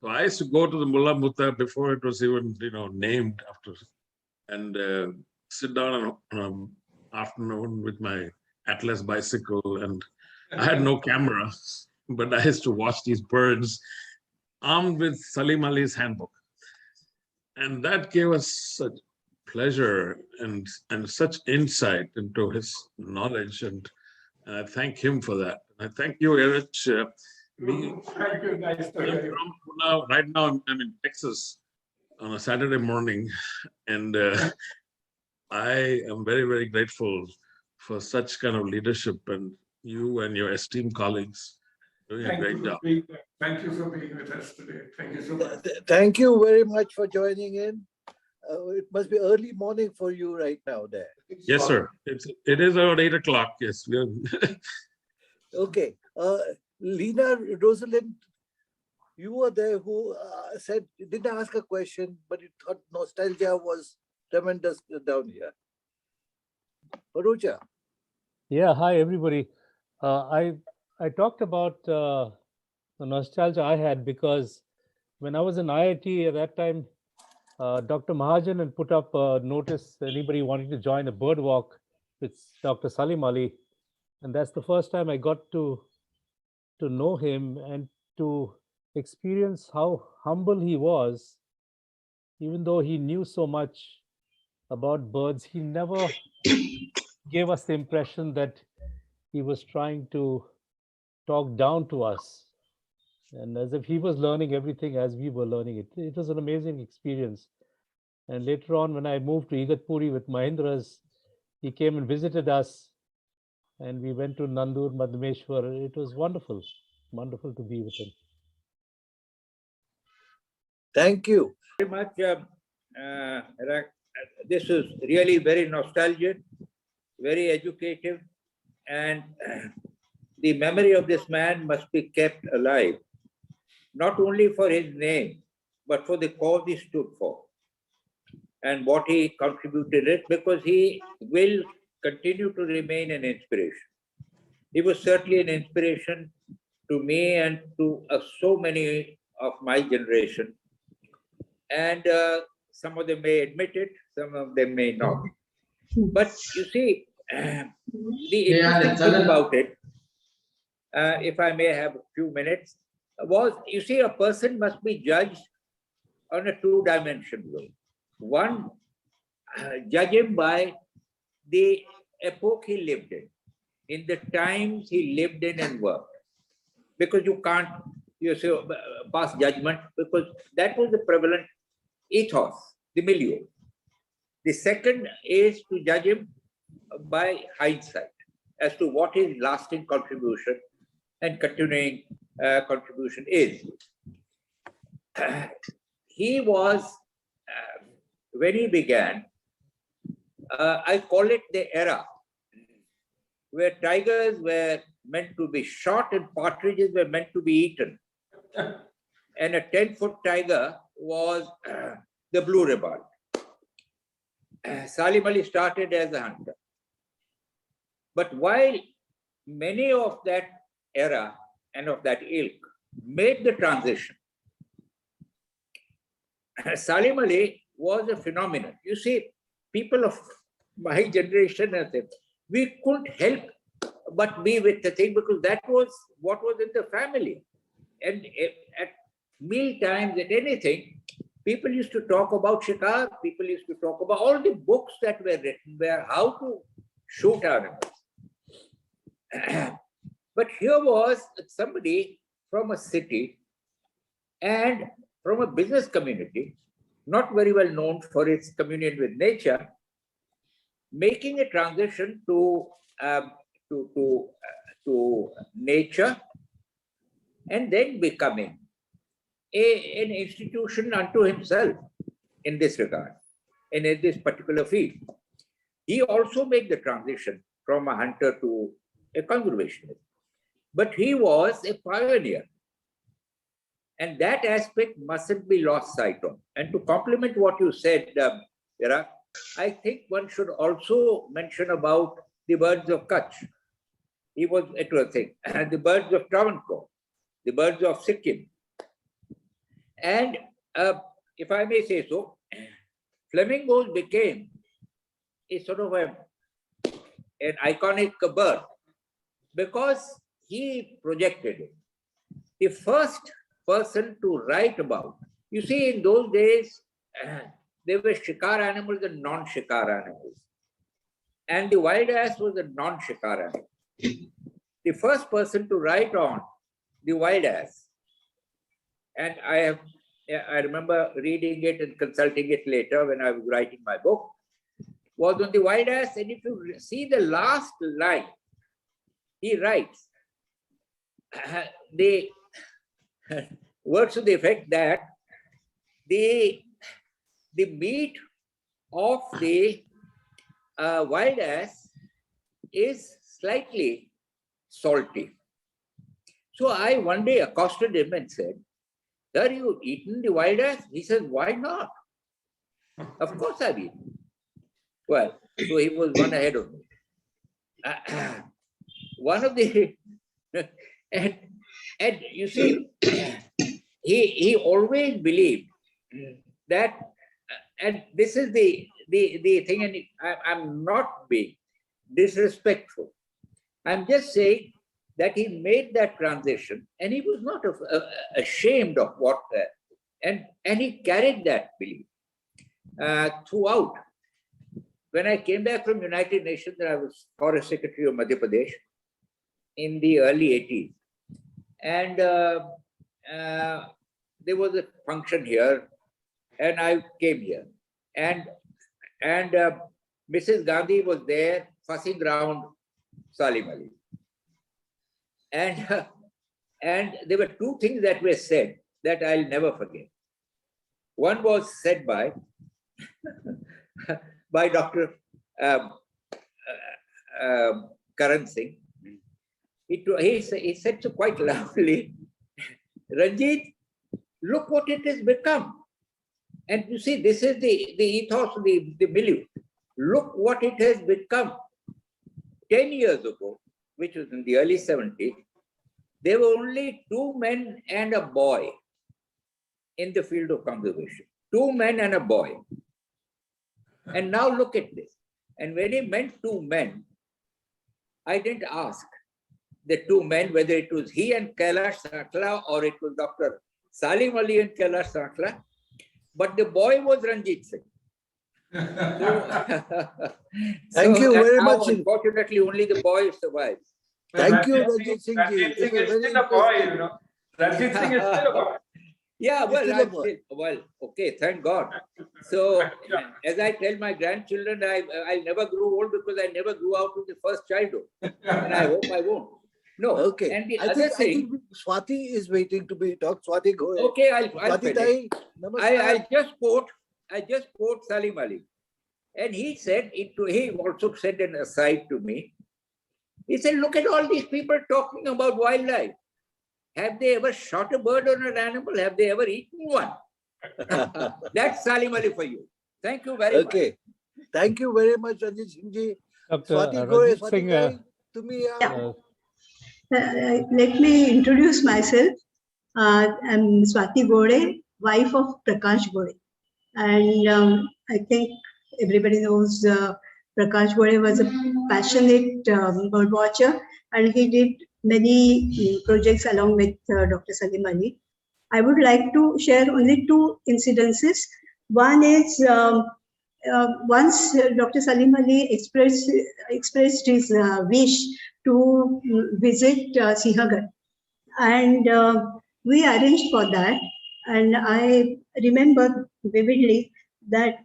S5: So I used to go to the Mullah Mutta before it was even named after, and sit down on an afternoon with my Atlas bicycle, and I had no camera, but I used to watch these birds armed with Salim Ali's handbook. And that gave us such pleasure and such insight into his knowledge. And I thank him for that. I thank you, Erach.
S2: Thank you, guys.
S5: Right now, I'm in Texas on a Saturday morning. And I am very, very grateful for such kind of leadership, and you and your esteemed colleagues doing a great job.
S2: Thank you for being with us today. Thank you so much.
S4: Thank you very much for joining in. It must be early morning for you right now there.
S5: Yes, sir. It is around 8 o'clock. Yes.
S4: Okay. Lena Rosalind, you were there who said, you didn't ask a question, but you thought nostalgia was tremendous down here. Bharucha.
S6: Yeah, hi everybody. I talked about the nostalgia I had because when I was in IIT at that time, Dr. Mahajan had put up a notice, anybody wanting to join a bird walk with Dr. Salim Ali. And that's the first time I got to know him and to experience how humble he was. Even though he knew so much about birds, he never gave us the impression that he was trying to talk down to us, and as if he was learning everything as we were learning it. It was an amazing experience. And later on, when I moved to Igatpuri with Mahindras, he came and visited us, and we went to Nandur, Madhumeshwar. It was wonderful, wonderful to be with him.
S4: Thank you.
S7: Very much, Erach. This is really very nostalgic, very educative, and the memory of this man must be kept alive, not only for his name, but for the cause he stood for and what he contributed it, because he will continue to remain an inspiration. He was certainly an inspiration to me and to so many of my generation. And some of them may admit it, some of them may not. But you see, the interesting thing about it, if I may have a few minutes, was, you see, a person must be judged on a two-dimensional way. One, judge him by the epoch he lived in the times he lived in and worked. Because you can't pass judgment, because that was the prevalent ethos, the milieu. The second is to judge him by hindsight as to what his lasting contribution and continuing contribution is. He was, when he began, I call it the era where tigers were meant to be shot and partridges were meant to be eaten. And a 10-foot tiger was the blue ribbon. Salim Ali started as a hunter. But while many of that era and of that ilk made the transition, Salim Ali was a phenomenon. You see, people of my generation, we couldn't help but be with the thing, because that was what was in the family. And at meal times, at anything, people used to talk about shikar, people used to talk about all the books that were written were how to shoot animals. But here was somebody from a city and from a business community, not very well known for its communion with nature, making a transition to to nature, and then becoming an institution unto himself in this regard, and in this particular field. He also made the transition from a hunter to a conservationist. But he was a pioneer. And that aspect mustn't be lost sight of. And to complement what you said, Erach, I think one should also mention about the birds of Kutch. It was a thing. And the birds of Travancore, the birds of Sikkim. And if I may say so, flamingos became a sort of an iconic bird because he projected it. The first person to write about, you see, in those days, there were shikar animals and non-shikar animals. And the wild ass was a non-shikar animal. The first person to write on the wild ass, and I remember reading it and consulting it later when I was writing my book, was on the wild ass. And if you see the last line, he writes the words to the effect that the meat of the wild ass is slightly salty. So I one day accosted him and said, "Have you eaten the wild ass?" He said, "Why not?" "Of course I've eaten." Well, so he was one ahead of me. One of the and you see, he always believed that, and this is the thing, and I'm not being disrespectful. I'm just saying that he made that transition, and he was not ashamed of what, and he carried that belief throughout. When I came back from United Nations, I was Forest Secretary of Madhya Pradesh in the early 80s. And there was a function here, and I came here. And Mrs. Gandhi was there fussing around Salim Ali. And there were two things that were said that I'll never forget. One was said by Dr. Karan Singh. He said so quite loudly, "Ranjit, look what it has become." And you see, this is the ethos, the milieu. Look what it has become. 10 years ago, which was in the early 70s, there were only 2 men and a boy in the field of conservation. 2 men and a boy. And now look at this. And when he meant 2 men, I didn't ask the 2 men whether it was he and Kailash Sankla or it was Dr. Salim Ali and Kailash Sankla, but the boy was Ranjit Singh.
S4: Thank you very
S7: now,
S4: much.
S7: Unfortunately, only the boy survives.
S4: Thank you, Ranjit Singh ji.
S2: Ranjit Singh is still a boy, you know. Ranjit Singh is still a boy.
S7: Yeah, well,
S4: Still a boy.
S7: Okay, thank God. So, as I tell my grandchildren, I'll never grow old because I never grew out of the first childhood. And I hope I won't. No.
S4: Okay.
S7: And the
S4: I
S7: other
S4: think
S7: thing.
S4: Swati is waiting to be talked. Swati, go ahead.
S7: Okay, I'll
S4: Swati
S7: finish.
S4: Tai, namaskar.
S7: I just quote Salim Ali. And he said, he also said an aside to me. He said, "Look at all these people talking about wildlife. Have they ever shot a bird or an animal? Have they ever eaten one?" That's Salim Ali for you. Thank you very much.
S4: Okay. Thank you very much, Ranjit Singh ji.
S6: Dr.
S4: Swati, go ahead.
S6: Ranjit Singh,
S4: Swati Tai, tumi
S8: Let me introduce myself. I'm Swati Gode, wife of Prakash Gode. And I think everybody knows Prakash Gode was a passionate bird watcher, and he did many projects along with Dr. Salim Ali. I would like to share only 2 incidences. One is once Dr. Salim Ali expressed his wish to visit Sinhagarh, and we arranged for that. And I remember vividly that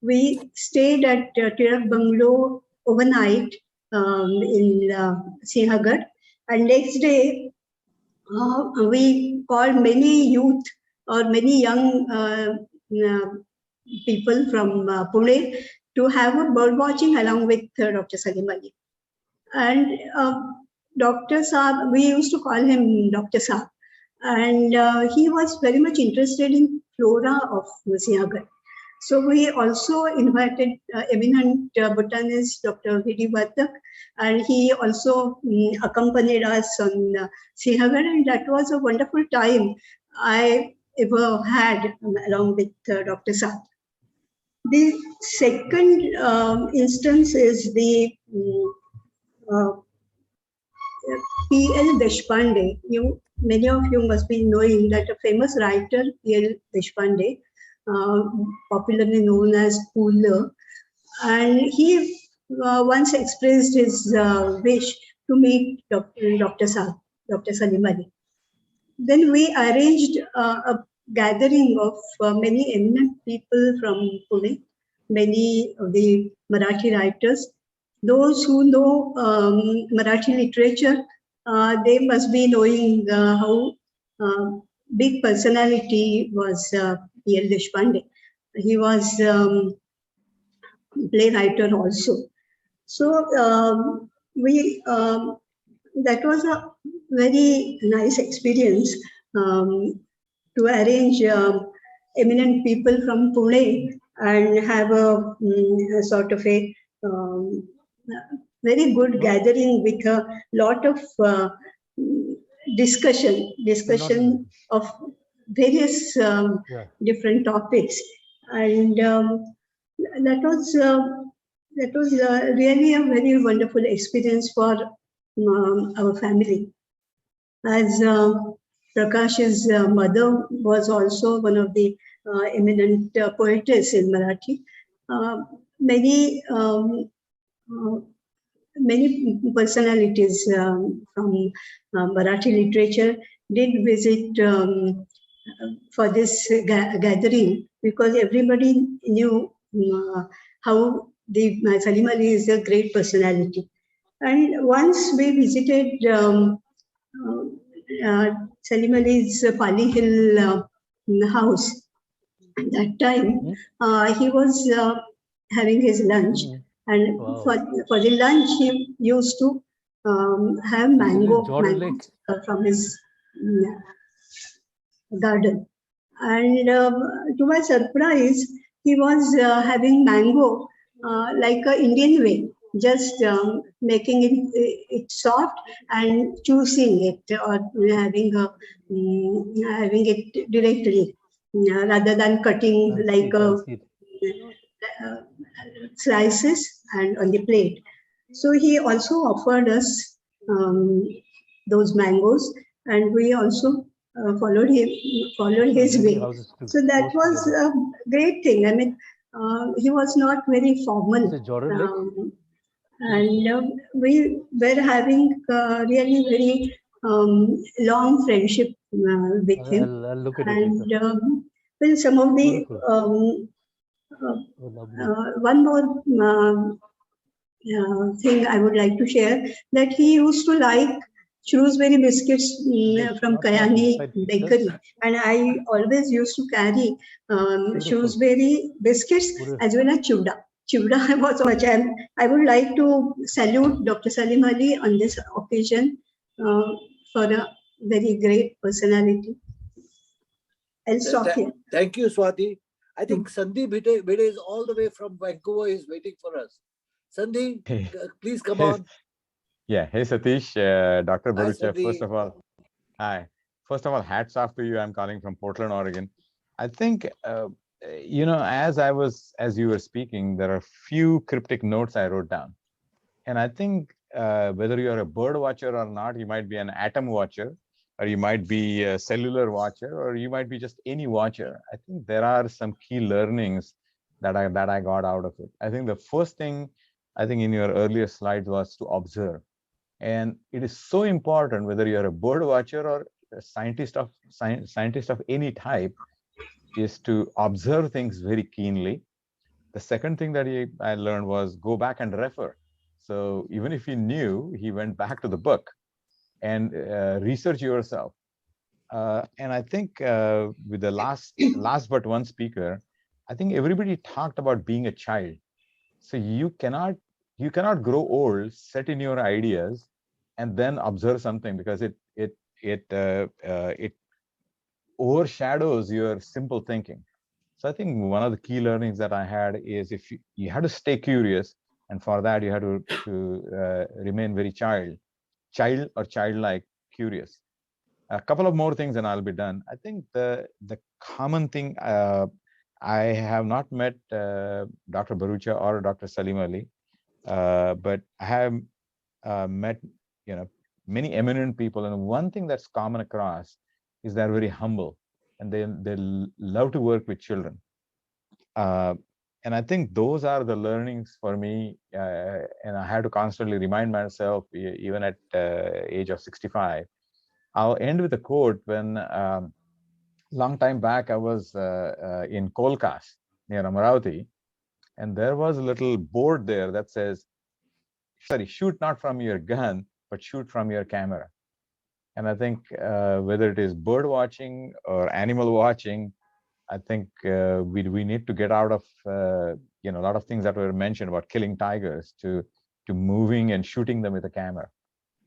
S8: we stayed at Erach Bungalow overnight, in Sinhagar. And next day, we called many youth or many young people from Pune to have a bird watching along with Dr. Salim Ali. And Dr. Saab, we used to call him Dr. Saab, and he was very much interested in flora of Sinhagar. So we also invited eminent botanist Dr. Vidyapeeth, and he also accompanied us on Sinhagar, and that was a wonderful time I ever had along with Dr. Saab. The second instance is the P.L. Deshpande. Many of you must be knowing that a famous writer, P.L. Deshpande, popularly known as Pooler, and he once expressed his wish to meet Dr. Salim Ali. Then we arranged a gathering of many eminent people from Pune, many of the Marathi writers. Those who know Marathi literature, they must be knowing how big personality was P.L. Deshpande. He was playwriter also. So that was a very nice experience to arrange eminent people from Pune and have a sort of a very good gathering with a lot of discussion of various different topics, and that was really a very wonderful experience for our family. As Prakash's mother was also one of the eminent poetess in Marathi. Many personalities from Marathi literature did visit for this gathering, because everybody knew how Salim Ali is a great personality. And once we visited Salim Ali's Pali Hill house. At that time, he was having his lunch, and for the lunch, he used to have mango from his garden. And to my surprise, he was having mango like an Indian way, just making it soft and choosing it, or having it directly, rather than cutting like slices and on the plate. So he also offered us those mangoes, and we also followed his way. So that was a great thing. I mean, he was not very formal, and we were having really very long friendship with him. And well, some of the one more thing I would like to share, that he used to like Shrewsbury biscuits from Kayani Bakery, and I always used to carry Shrewsbury biscuits as well as Chivda. Chivda was so much, and I would like to salute Dr. Salim Ali on this occasion for a very great personality. I'll stop here.
S4: Thank you, Swati. I think Sandeep Bide is all the way from Vancouver. Is waiting for us. Sandeep, please come on.
S9: Yeah. Hey, Satish, Dr. Bharucha. First of all, hats off to you. I'm calling from Portland, Oregon. I think, as you were speaking, there are few cryptic notes I wrote down. And I think whether you're a bird watcher or not, you might be an atom watcher, or you might be a cellular watcher, or you might be just any watcher. I think there are some key learnings that I got out of it. I think the first thing, in your earlier slides, was to observe. And it is so important, whether you're a bird watcher or a scientist of any type, is to observe things very keenly. The second thing that I learned was go back and refer. So even if he knew, he went back to the book and research yourself. And I think with the last but one speaker, I think everybody talked about being a child. So you cannot grow old, set in your ideas, and then observe something, because it overshadows your simple thinking. So I think one of the key learnings that I had is, if you had to stay curious, and for that you had to remain very child or childlike curious. A couple of more things and I'll be done. I think the common thing, I have not met Dr. Bharucha or Dr. Salim Ali, but I have met many eminent people, and one thing that's common across is they're very humble, and they love to work with children. And I think those are the learnings for me, and I had to constantly remind myself, even at age of 65. I'll end with a quote. When long time back, I was in Kolkata near Bharati, and there was a little board there that says, shoot not from your gun, but shoot from your camera. And I think whether it is bird watching or animal watching, I think we need to get out of a lot of things that were mentioned about killing tigers to moving and shooting them with a camera.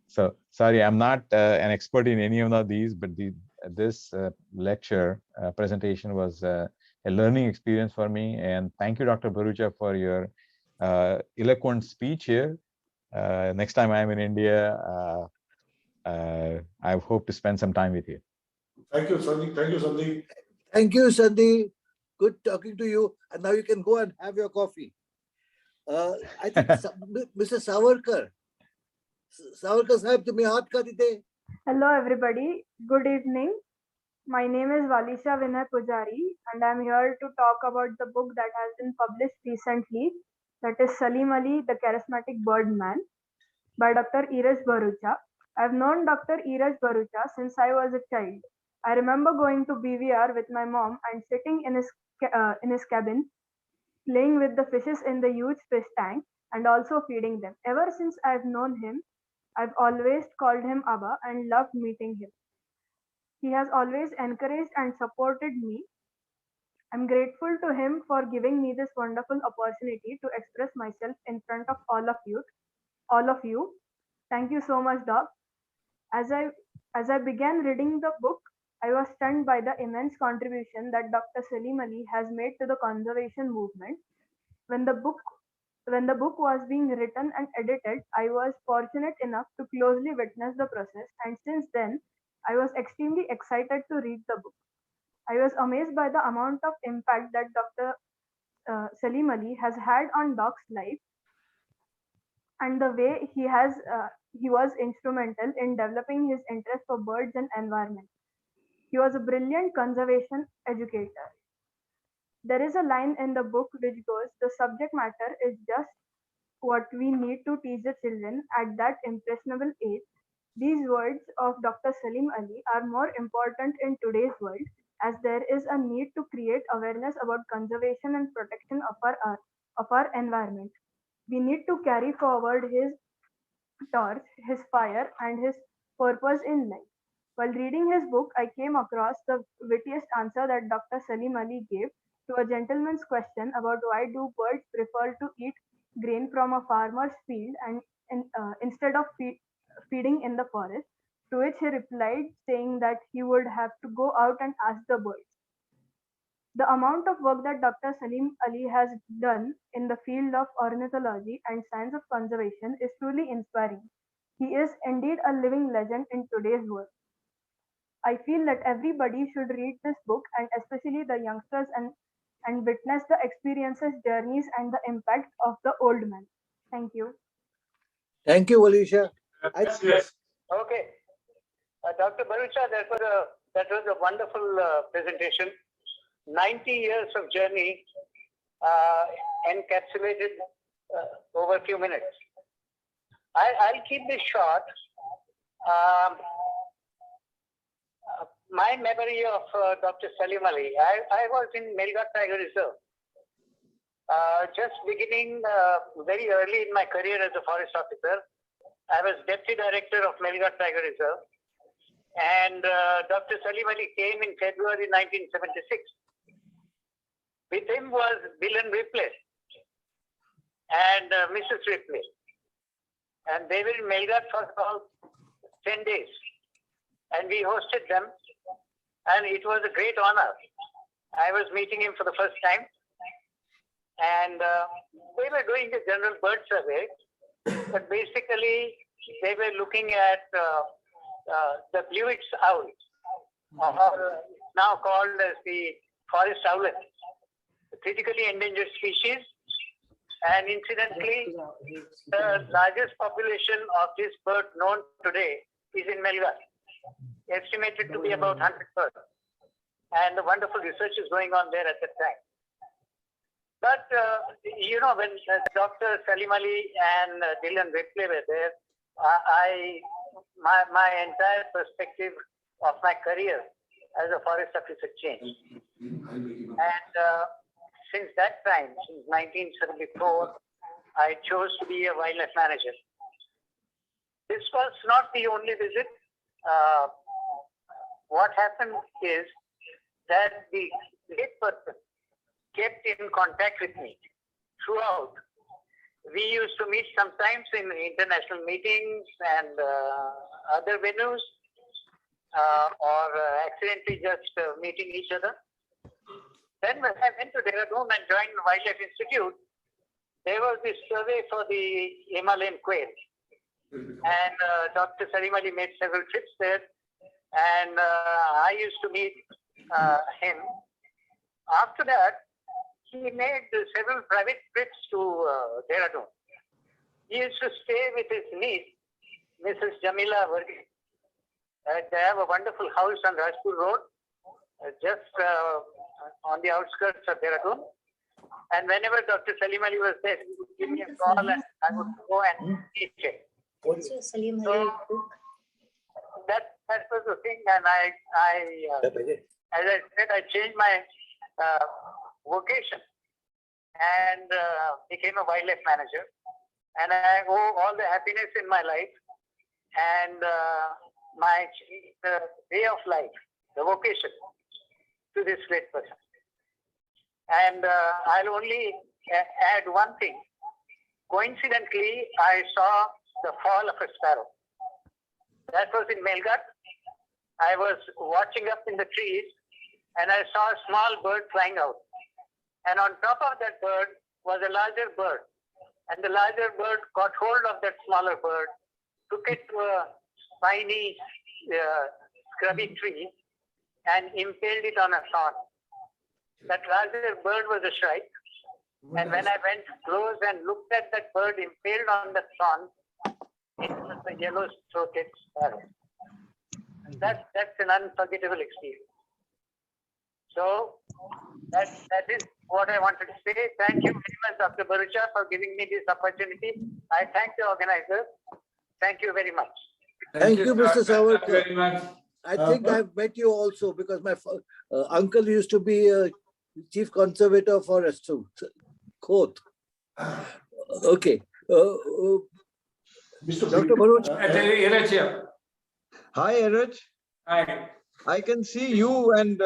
S9: So sorry, I'm not an expert in any of these, but this lecture presentation was a learning experience for me. And thank you, Dr. Bharucha, for your eloquent speech here. Next time I'm in India, I hope to spend some time with you.
S3: Thank you, Sandeep. Thank you, Sandeep.
S4: Thank you, Sandeep. Good talking to you. And now you can go and have your coffee. I think Mr. Savarkar Sahib, tumhe haath ka dite?
S10: Hello everybody, good evening. My name is Valisha Vinay Pujari and I'm here to talk about the book that has been published recently, that is Salim Ali, The Charismatic Birdman by Dr. Erach Bharucha. I've known Dr. Erach Bharucha since I was a child. I remember going to BVR with my mom and sitting in his cabin, playing with the fishes in the huge fish tank and also feeding them. Ever since I've known him, I've always called him Abba and loved meeting him. He has always encouraged and supported me. I'm grateful to him for giving me this wonderful opportunity to express myself in front of all of you. Thank you so much, Doc. As I began reading the book, I was stunned by the immense contribution that Dr. Salim Ali has made to the conservation movement. When the book was being written and edited, I was fortunate enough to closely witness the process, and since then, I was extremely excited to read the book. I was amazed by the amount of impact that Dr. Salim Ali has had on Doc's life, and the way he was instrumental in developing his interest for birds and environment. He was a brilliant conservation educator. There is a line in the book which goes, "The subject matter is just what we need to teach the children at that impressionable age." These words of Dr. Salim Ali are more important in today's world, as there is a need to create awareness about conservation and protection of our environment. We need to carry forward his torch, his fire, and his purpose in life. While reading his book, I came across the wittiest answer that Dr. Salim Ali gave to a gentleman's question about why do birds prefer to eat grain from a farmer's field instead of feeding in the forest, to which he replied saying that he would have to go out and ask the birds. The amount of work that Dr. Salim Ali has done in the field of ornithology and science of conservation is truly inspiring. He is indeed a living legend in today's world. I feel that everybody should read this book, and especially the youngsters, and witness the experiences, journeys, and the impact of the old man. Thank you.
S4: Thank you, Valisha.
S2: Yes.
S11: Okay. Dr. Bharucha, that was a wonderful presentation. 90 years of journey encapsulated over a few minutes. I'll keep this short. My memory of Dr. Salim Ali, I was in Melghat Tiger Reserve. Just beginning very early in my career as a forest officer, I was Deputy Director of Melghat Tiger Reserve, and Dr. Salim Ali came in February 1976. With him was Bilan Ripley and Mrs. Ripley, and they were in Melghat for about 10 days, and we hosted them, and it was a great honor. I was meeting him for the first time, and they were doing a general bird survey, but basically they were looking at the Blewit's owl, or now called as the forest owlet, a critically endangered species. And incidentally, the largest population of this bird known today is in Melghat, estimated to be about 100 birds. And the wonderful research is going on there at that time. But, when Dr. Salim Ali and Dylan Ripley were there, my entire perspective of my career as a forest officer changed. And since that time, since 1974, I chose to be a wildlife manager. This was not the only visit. What happened is that the lead person kept in contact with me throughout. We used to meet sometimes in international meetings and other venues, or accidentally just meeting each other. Then when I went to Dehradun and joined the Wildlife Institute, there was this survey for the Himalayan quail. And Dr. Salim Ali made several trips there, and I used to meet him. After that, he made several private trips to Dehradun. He used to stay with his niece, Mrs. Jamila Varghese. They have a wonderful house on Rajpur Road, just on the outskirts of Dehradun. And whenever Dr. Salim Ali was there, he would give me a call and I would go and meet him.
S1: What's your Salim Ali book?
S11: That was the thing, and as I said, I changed my vocation and became a wildlife manager. And I owe all the happiness in my life and my way of life, the vocation, to this great person. And I'll only add one thing. Coincidentally, I saw the fall of a sparrow. That was in Melghat. I was watching up in the trees and I saw a small bird flying out. And on top of that bird was a larger bird. And the larger bird caught hold of that smaller bird, took it to a spiny, scrubby tree and impaled it on a thorn. That larger bird was a shrike. And when I went close and looked at that bird impaled on that thorn, it was a yellow-throated sparrow. And that's an unforgettable experience. So that is what I wanted to say. Thank you very much, Dr. Bharucha, for giving me this opportunity. I thank the organizers. Thank you very much.
S4: Thank you, Mr.
S2: Thank you very
S4: Savarkar.
S2: much.
S4: I think I've met you also because my uncle used to be chief conservator of forest. Quote. Okay. Dr. Bharucha.
S2: Erach here.
S12: Hi, Erach.
S2: Hi.
S12: I can see you and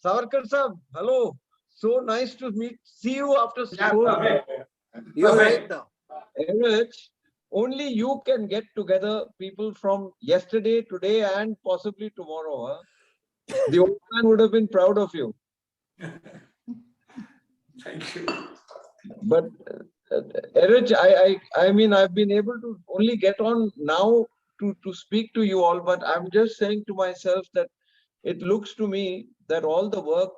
S12: Savarkar sir. Hello. So nice to see you after
S2: Yeah,
S12: so
S2: perfect.
S4: You're
S2: Perfect.
S4: right now.
S12: Erach, only you can get together people from yesterday, today, and possibly tomorrow. Huh? The old man would have been proud of you.
S2: Thank you.
S12: But Erach, I mean, I've been able to only get on now to speak to you all, but I'm just saying to myself that it looks to me that all the work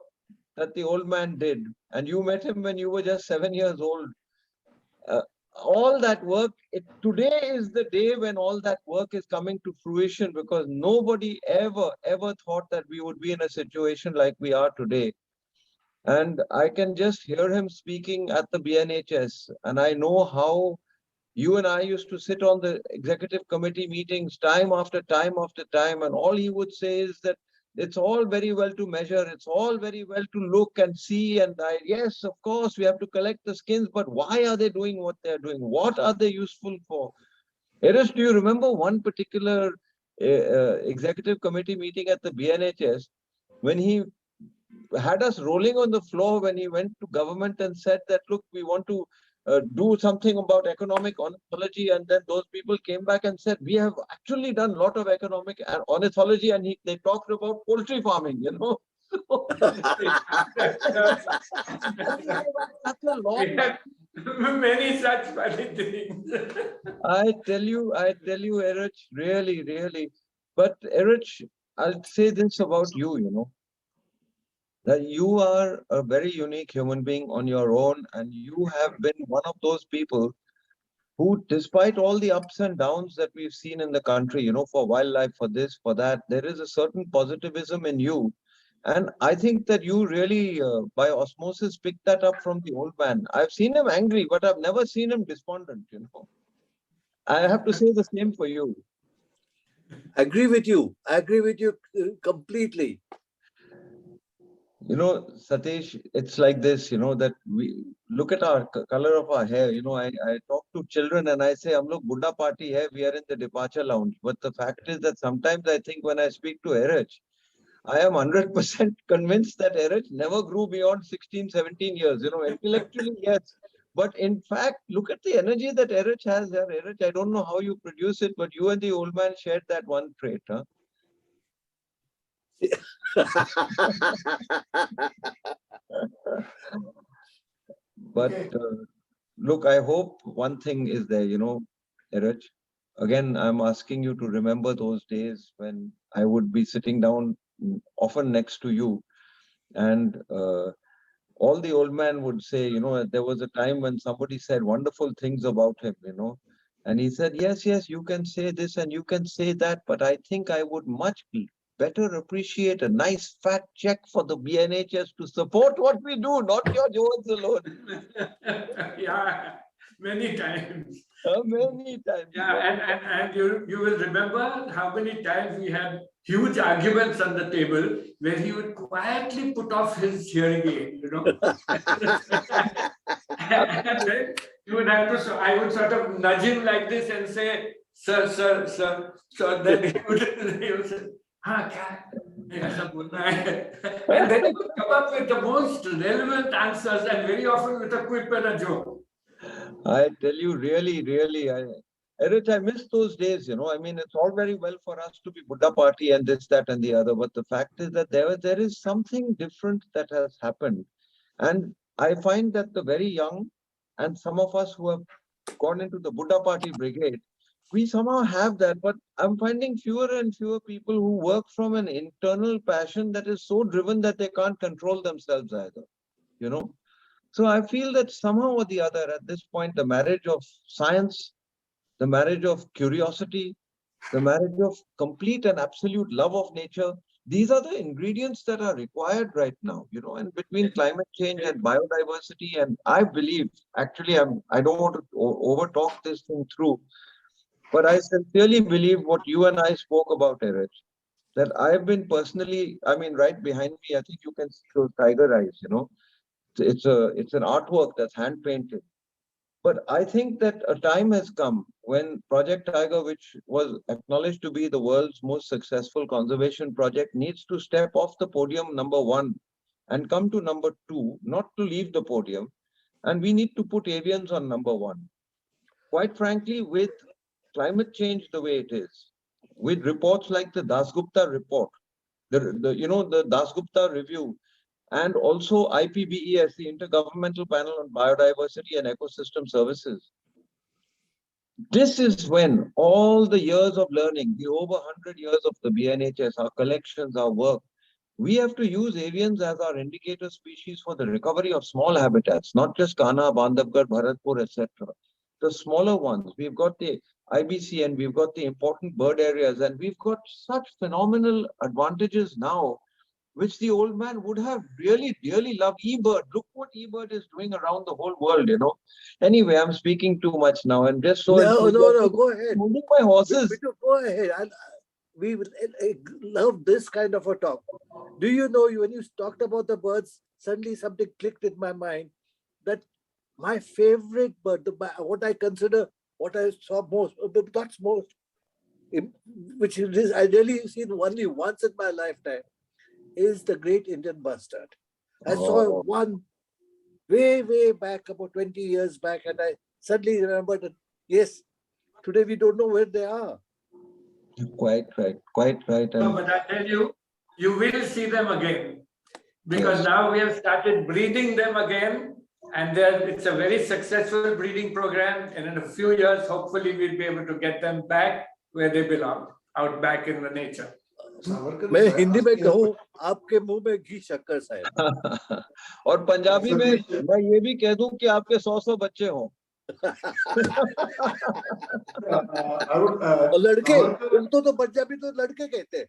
S12: that the old man did, and you met him when you were just 7 years old, all that work, today is the day when all that work is coming to fruition, because nobody ever thought that we would be in a situation like we are today. And I can just hear him speaking at the BNHS, and I know how you and I used to sit on the executive committee meetings time after time after time, and all he would say is that It's all very well to measure. It's all very well to look and see. And yes, of course, we have to collect the skins. But why are they doing what they're doing? What are they useful for? Erach, do you remember one particular executive committee meeting at the BNHS when he had us rolling on the floor when he went to government and said that, look, we want to do something about economic ornithology, and then those people came back and said, we have actually done a lot of economic ornithology, and they talked about poultry farming, you know.
S2: Many such funny things.
S12: I tell you, Erach, really, really. But Erach, I'll say this about you, you know, that you are a very unique human being on your own, and you have been one of those people who, despite all the ups and downs that we've seen in the country, you know, for wildlife, for this, for that, there is a certain positivism in you. And I think that you really, by osmosis, picked that up from the old man. I've seen him angry, but I've never seen him despondent, you know. I have to say the same for you.
S4: Agree with you. I agree with you completely.
S12: You know, Satish, it's like this, you know, that we look at our color of our hair. You know, I talk to children and I say, "Hum log Buddha party hai, we are in the departure lounge." But the fact is that sometimes I think when I speak to Erach, I am 100% convinced that Erach never grew beyond 16, 17 years. You know, intellectually, yes. But in fact, look at the energy that Erach has there. Erach, I don't know how you produce it, but you and the old man shared that one trait, huh? But look, I hope one thing is there, you know, Erach. Again, I'm asking you to remember those days when I would be sitting down often next to you, and all the old man would say, you know, there was a time when somebody said wonderful things about him, you know, and he said, yes, yes, you can say this and you can say that, but I think I would much better appreciate a nice fat check for the BNHS to support what we do, not your words alone.
S2: Yeah, many times.
S12: Many times.
S2: Yeah, and you will remember how many times we had huge arguments on the table where he would quietly put off his hearing aid, you know. And then you would have to, I would sort of nudge him like this and say, sir, sir, sir. So then he would say, and then he would come up with the most relevant answers, and very often with a quip and a joke.
S12: I tell you, really, really, Erach, I miss those days, you know. I mean, it's all very well for us to be Buddha party and this, that, and the other, but the fact is that there is something different that has happened. And I find that the very young and some of us who have gone into the Buddha party brigade, we somehow have that, but I'm finding fewer and fewer people who work from an internal passion that is so driven that they can't control themselves either, you know. So I feel that somehow or the other, at this point, the marriage of science, the marriage of curiosity, the marriage of complete and absolute love of nature, these are the ingredients that are required right now, you know, and between climate change and biodiversity. And I believe, actually, I don't want to over talk this thing through, but I sincerely believe what you and I spoke about, Erach, that I've been personally, I mean, right behind me, I think you can see those tiger eyes, you know. It's an artwork that's hand painted. But I think that a time has come when Project Tiger, which was acknowledged to be the world's most successful conservation project, needs to step off the podium number 1 and come to number 2, not to leave the podium. And we need to put avians on number 1. Quite frankly, with climate change the way it is, with reports like the Dasgupta report, the Dasgupta review, and also IPBES, the Intergovernmental Panel on Biodiversity and Ecosystem Services. This is when all the years of learning, the over 100 years of the BNHS, our collections, our work, we have to use avians as our indicator species for the recovery of small habitats, not just Kana, Bandhavgarh, Bharatpur, etc. The smaller ones, we've got the IBC and we've got the important bird areas, and we've got such phenomenal advantages now, which the old man would have really, really loved. eBird, look what eBird is doing around the whole world, you know. Anyway, I'm speaking too much now, and just so
S4: no, go ahead.
S12: moving my horses.
S4: Go ahead. we love this kind of a talk. Do you know, when you talked about the birds, suddenly something clicked in my mind that my favorite bird, what I consider, what I saw most, not most, which is I really seen only once in my lifetime, is the great Indian bustard. I saw one way back, about 20 years back, and I suddenly remembered that, yes, today we don't know where they are.
S12: Quite right, quite right.
S2: No, but I tell you, you will see them again, because
S12: Yes.
S2: now we have started breeding them again, and it's a very successful breeding program. And in a few years, hopefully, we'll be able to get them back where they belong, out back in the nature.
S4: मैं हिंदी में कहूँ, आपके मुंह में घी शक्कर साहब.
S12: और पंजाबी में मैं ये भी कह दूं कि आपके 100 बच्चे हों.
S4: लड़के, उनको तो पंजाबी तो लड़के कहते हैं.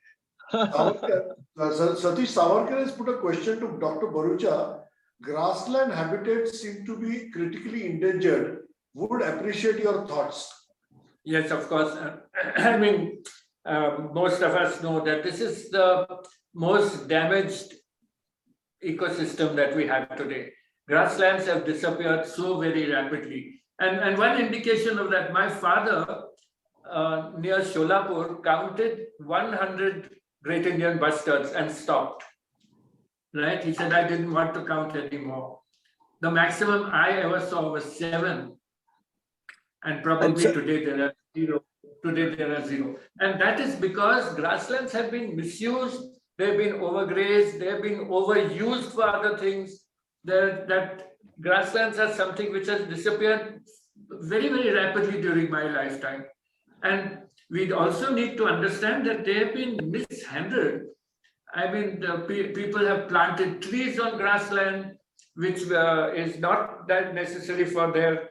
S3: Satish Savarkar has put a question to Dr. Bharucha. Grassland habitats seem to be critically endangered. Would appreciate your thoughts.
S2: Yes, of course. I mean, most of us know that this is the most damaged ecosystem that we have today. Grasslands have disappeared so very rapidly. And one indication of that, my father near Sholapur counted 100 Great Indian bustards and stopped. Right? He said, I didn't want to count anymore. The maximum I ever saw was 7. And probably today there are 0. Today there are 0. And that is because grasslands have been misused, they've been overgrazed, they've been overused for other things. That grasslands are something which has disappeared very, very rapidly during my lifetime. And we also need to understand that they have been mishandled. I mean, people have planted trees on grassland, which is not that necessary for their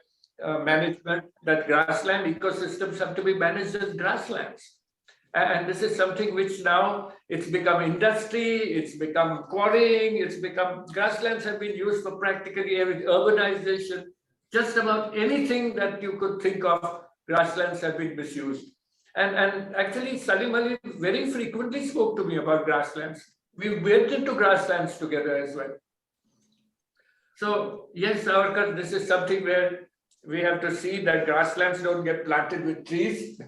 S2: management. That grassland ecosystems have to be managed as grasslands. And this is something which now it's become industry, it's become quarrying, grasslands have been used for practically urbanization. Just about anything that you could think of, grasslands have been misused. And actually, Salim Ali very frequently spoke to me about grasslands. We went into grasslands together as well. So yes, Savarkar, this is something where we have to see that grasslands don't get planted with trees.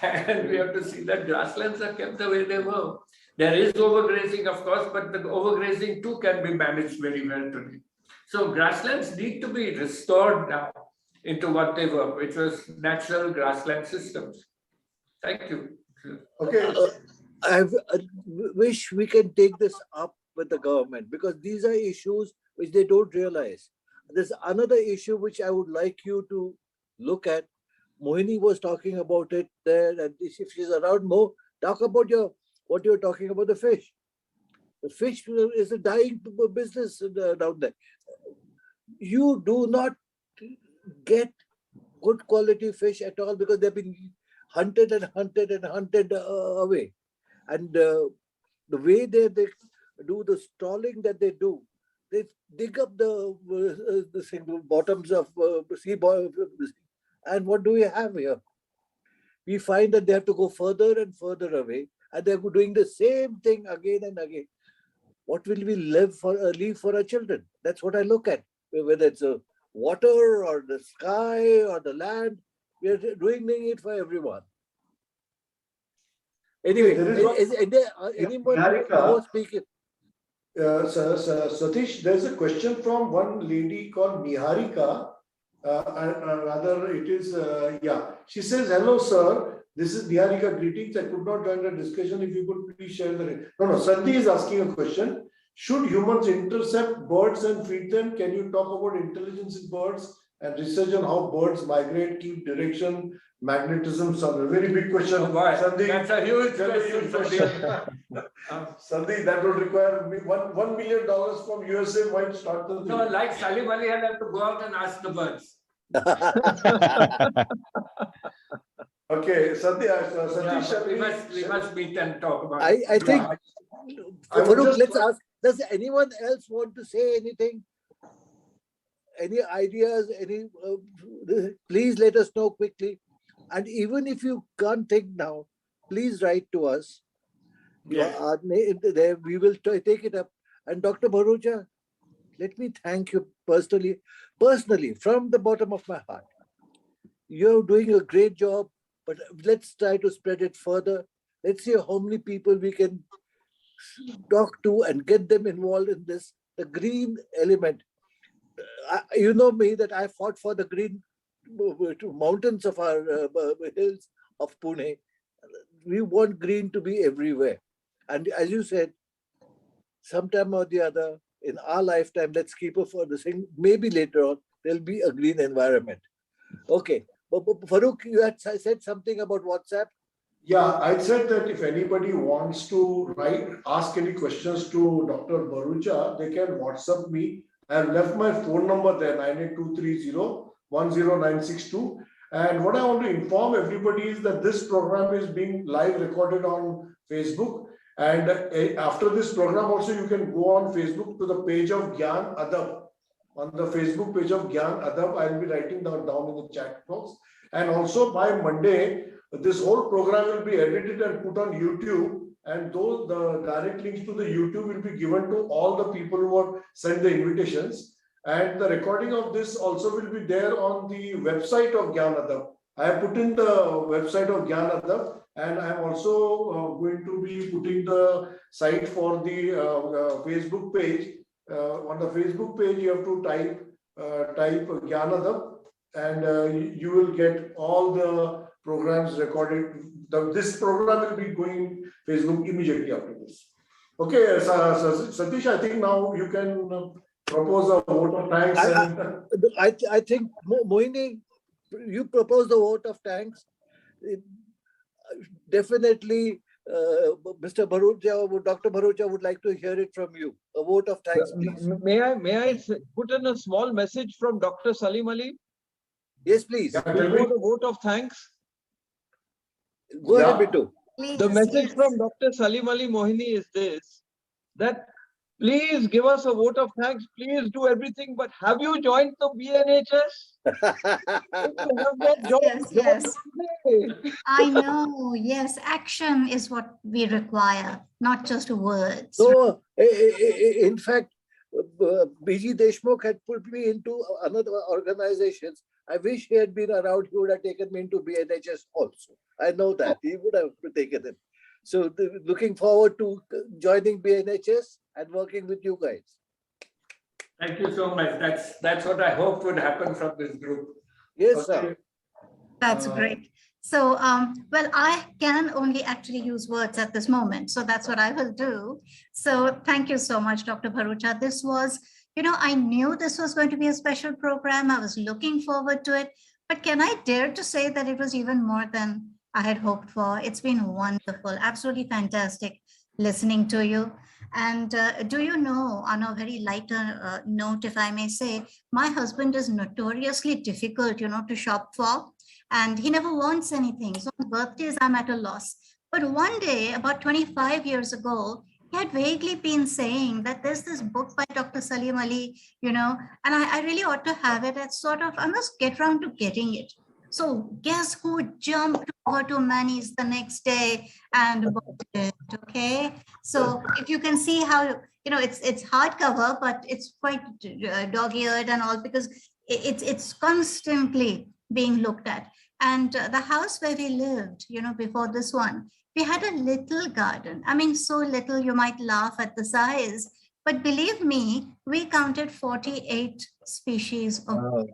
S2: And we have to see that grasslands are kept the way they were. There is overgrazing, of course, but the overgrazing too can be managed very well today. So grasslands need to be restored now into what they were, which was natural grassland systems. Thank you.
S3: Okay.
S4: I wish we can take this up with the government, because these are issues which they don't realize. There's another issue which I would like you to look at. Mohini was talking about it there, and if she's around more, talk about what you're talking about, the fish. The fish is a dying business down there. You do not get good quality fish at all because they've been hunted and hunted and hunted away. And the way they do the stalling that they do, they dig up the bottoms of sea bottom, and what do we have here? We find that they have to go further and further away, and they're doing the same thing again and again. What will we leave for our children? That's what I look at. Whether it's water or the sky or the land, we are doing it for everyone. Anyway, is there anyone more speaking?
S3: Satish, there's a question from one lady called Niharika. Rather, it is, She says, hello, sir. This is Niharika. Greetings. I could not join the discussion. If you could please share the... No, Sandy is asking a question. Should humans intercept birds and feed them? Can you talk about intelligence in birds and research on how birds migrate, keep direction, magnetism? Some very big question.
S2: Sandy, that's a huge question.
S3: Sandy, that would require $1 million from USA. Might start the thing.
S2: No, like Salim Ali, I'll have to go out and ask the birds.
S3: Okay, Satish,
S2: we must meet and talk about
S4: it. I think, Farooq, let's ask, does anyone else want to say anything? Any ideas? Please let us know quickly. And even if you can't think now, please write to us.
S2: Yes.
S4: We will take it up. And Dr. Bharucha, let me thank you personally, from the bottom of my heart. You're doing a great job, but let's try to spread it further. Let's see how many people we can talk to and get them involved in this. The green element. You know me that I fought for the green mountains of our hills of Pune. We want green to be everywhere. And as you said, sometime or the other in our lifetime, let's keep it for the thing. Maybe later on, there'll be a green environment. Okay. But Farooq, you had said something about WhatsApp.
S3: Yeah, I said that if anybody wants to ask any questions to Dr. Bharucha, they can WhatsApp me. I have left my phone number there, 98230-10962. And what I want to inform everybody is that this program is being live recorded on Facebook. And after this program also, you can go on Facebook to the page of Gyan Adab. On the Facebook page of Gyan Adab, I'll be writing down in the chat box. And also by Monday, this whole program will be edited and put on YouTube. And those the direct links to the YouTube will be given to all the people who have sent the invitations. And the recording of this also will be there on the website of Gyan Adab. I have put in the website of Gyan Adab, and I am also going to be putting the site for the Facebook page. On the Facebook page, you have to type Gyan Adab, and you will get all the programs recorded. This program will be going Facebook immediately after this. Okay, Satish, I think now you can propose a vote of thanks.
S4: I think, Mohini, you propose the vote of thanks. Definitely, Mr. Bharucha or Dr. Bharucha would like to hear it from you. A vote of thanks, please.
S12: May I put in a small message from Dr. Salim Ali?
S4: Yes, please.
S12: Before the vote of thanks.
S4: Go ahead, Bittu.
S12: The message from Dr. Salim Ali Mohini is this, that please give us a vote of thanks. Please do everything. But have you joined the BNHS?
S1: Yes. I know. Yes, action is what we require, not just words.
S4: So, in fact, B.G. Deshmukh had put me into another organizations. I wish he had been around. He would have taken me into BNHS also. I know that. He would have taken him. So looking forward to joining BNHS and working with you guys.
S2: Thank you so much. That's what I hoped would happen from this group.
S4: Yes, sir.
S1: That's great. So, well, I can only actually use words at this moment. So that's what I will do. So thank you so much, Dr. Bharucha. This was, I knew this was going to be a special program. I was looking forward to it. But can I dare to say that it was even more than I had hoped for? It's been wonderful, absolutely fantastic listening to you. And do you know, on a very lighter note, if I may say, my husband is notoriously difficult, to shop for, and he never wants anything. So on birthdays, I'm at a loss. But one day, about 25 years ago, he had vaguely been saying that there's this book by Dr. Salim Ali, and I really ought to have it. I must get around to getting it. So guess who jumped over to Manny's the next day and bought it, okay? So if you can see how, it's hardcover, but it's quite dog-eared and all, because it's constantly being looked at. And the house where we lived, before this one, we had a little garden. I mean, so little you might laugh at the size, but believe me, we counted 48 species of birds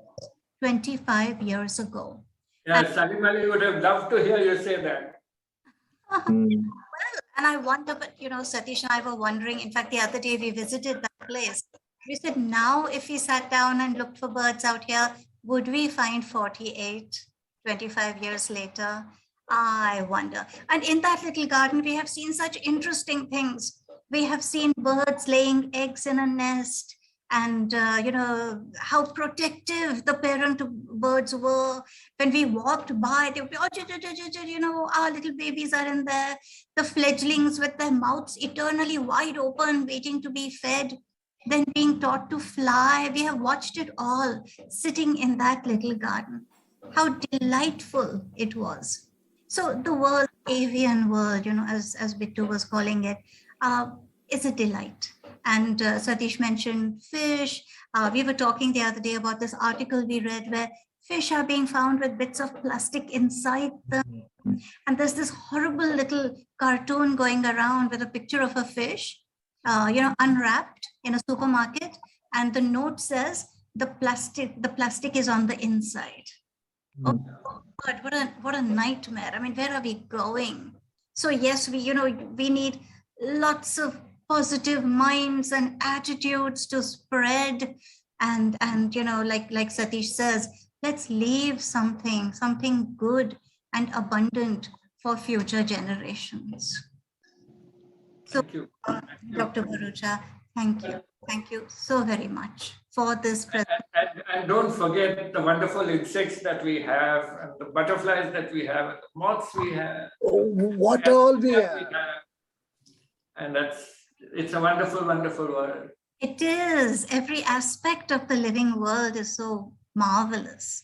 S1: 25 years ago.
S2: Yeah, Salim Ali would have loved to hear you say that.
S1: Well, and I wonder, but Satish and I were wondering, in fact, the other day we visited that place. We said, now if we sat down and looked for birds out here, would we find 48 25 years later? I wonder. And in that little garden, we have seen such interesting things. We have seen birds laying eggs in a nest, and how protective the parent birds were. When we walked by, they would be, our little babies are in there. The fledglings with their mouths eternally wide open, waiting to be fed, then being taught to fly. We have watched it all sitting in that little garden. How delightful it was. So the world avian world, as Bittu was calling it, is a delight. And Satish mentioned fish. We were talking the other day about this article we read where fish are being found with bits of plastic inside them. And there's this horrible little cartoon going around with a picture of a fish, unwrapped in a supermarket. And the note says, the plastic is on the inside. Oh God, what a nightmare. I mean, where are we going? So yes, we need lots of positive minds and attitudes to spread. And like Satish says, let's leave something good and abundant for future generations. So,
S2: Thank you.
S1: Dr. Bharucha, thank you so very much for this presentation.
S2: And don't forget the wonderful insects that we have, and the butterflies that we have, and the moths we have.
S4: Oh, what all we have.
S2: And it's a wonderful, wonderful world.
S1: It is. Every aspect of the living world is so marvelous.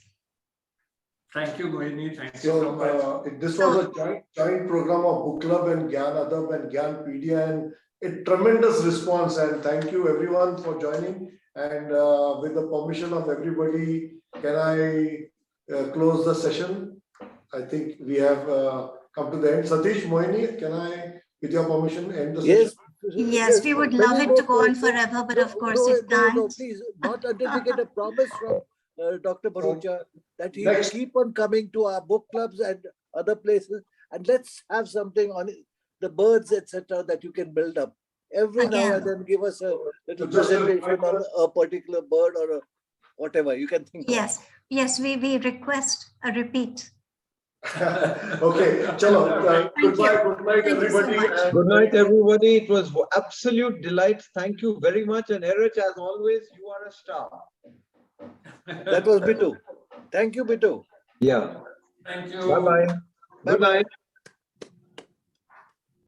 S2: Thank you, Mohini. Thank you so much.
S3: This was a joint program of Book Club and Gyan Adab and Gyanpedia, and a tremendous response. And thank you everyone for joining. And with the permission of everybody, can I close the session? I think we have come to the end. Satish, Mohini, can I, with your permission, end the session?
S1: Yes, we would love it to go on forever, but of course it can't.
S4: No, please, not until we get a promise from Dr. Bharucha that he will keep on coming to our book clubs and other places, and let's have something on the birds, etc., that you can build up. Every now and then give us a little presentation on a particular bird or whatever you can think of.
S1: Yes, we request a repeat.
S3: Okay, chalo. Good night, everybody.
S12: Good night, everybody. It was absolute delight. Thank you very much. And Erach, as always, you are a star.
S4: That was Bittu. Thank you, Bittu.
S12: Yeah.
S2: Thank you.
S12: Bye-bye. Good night.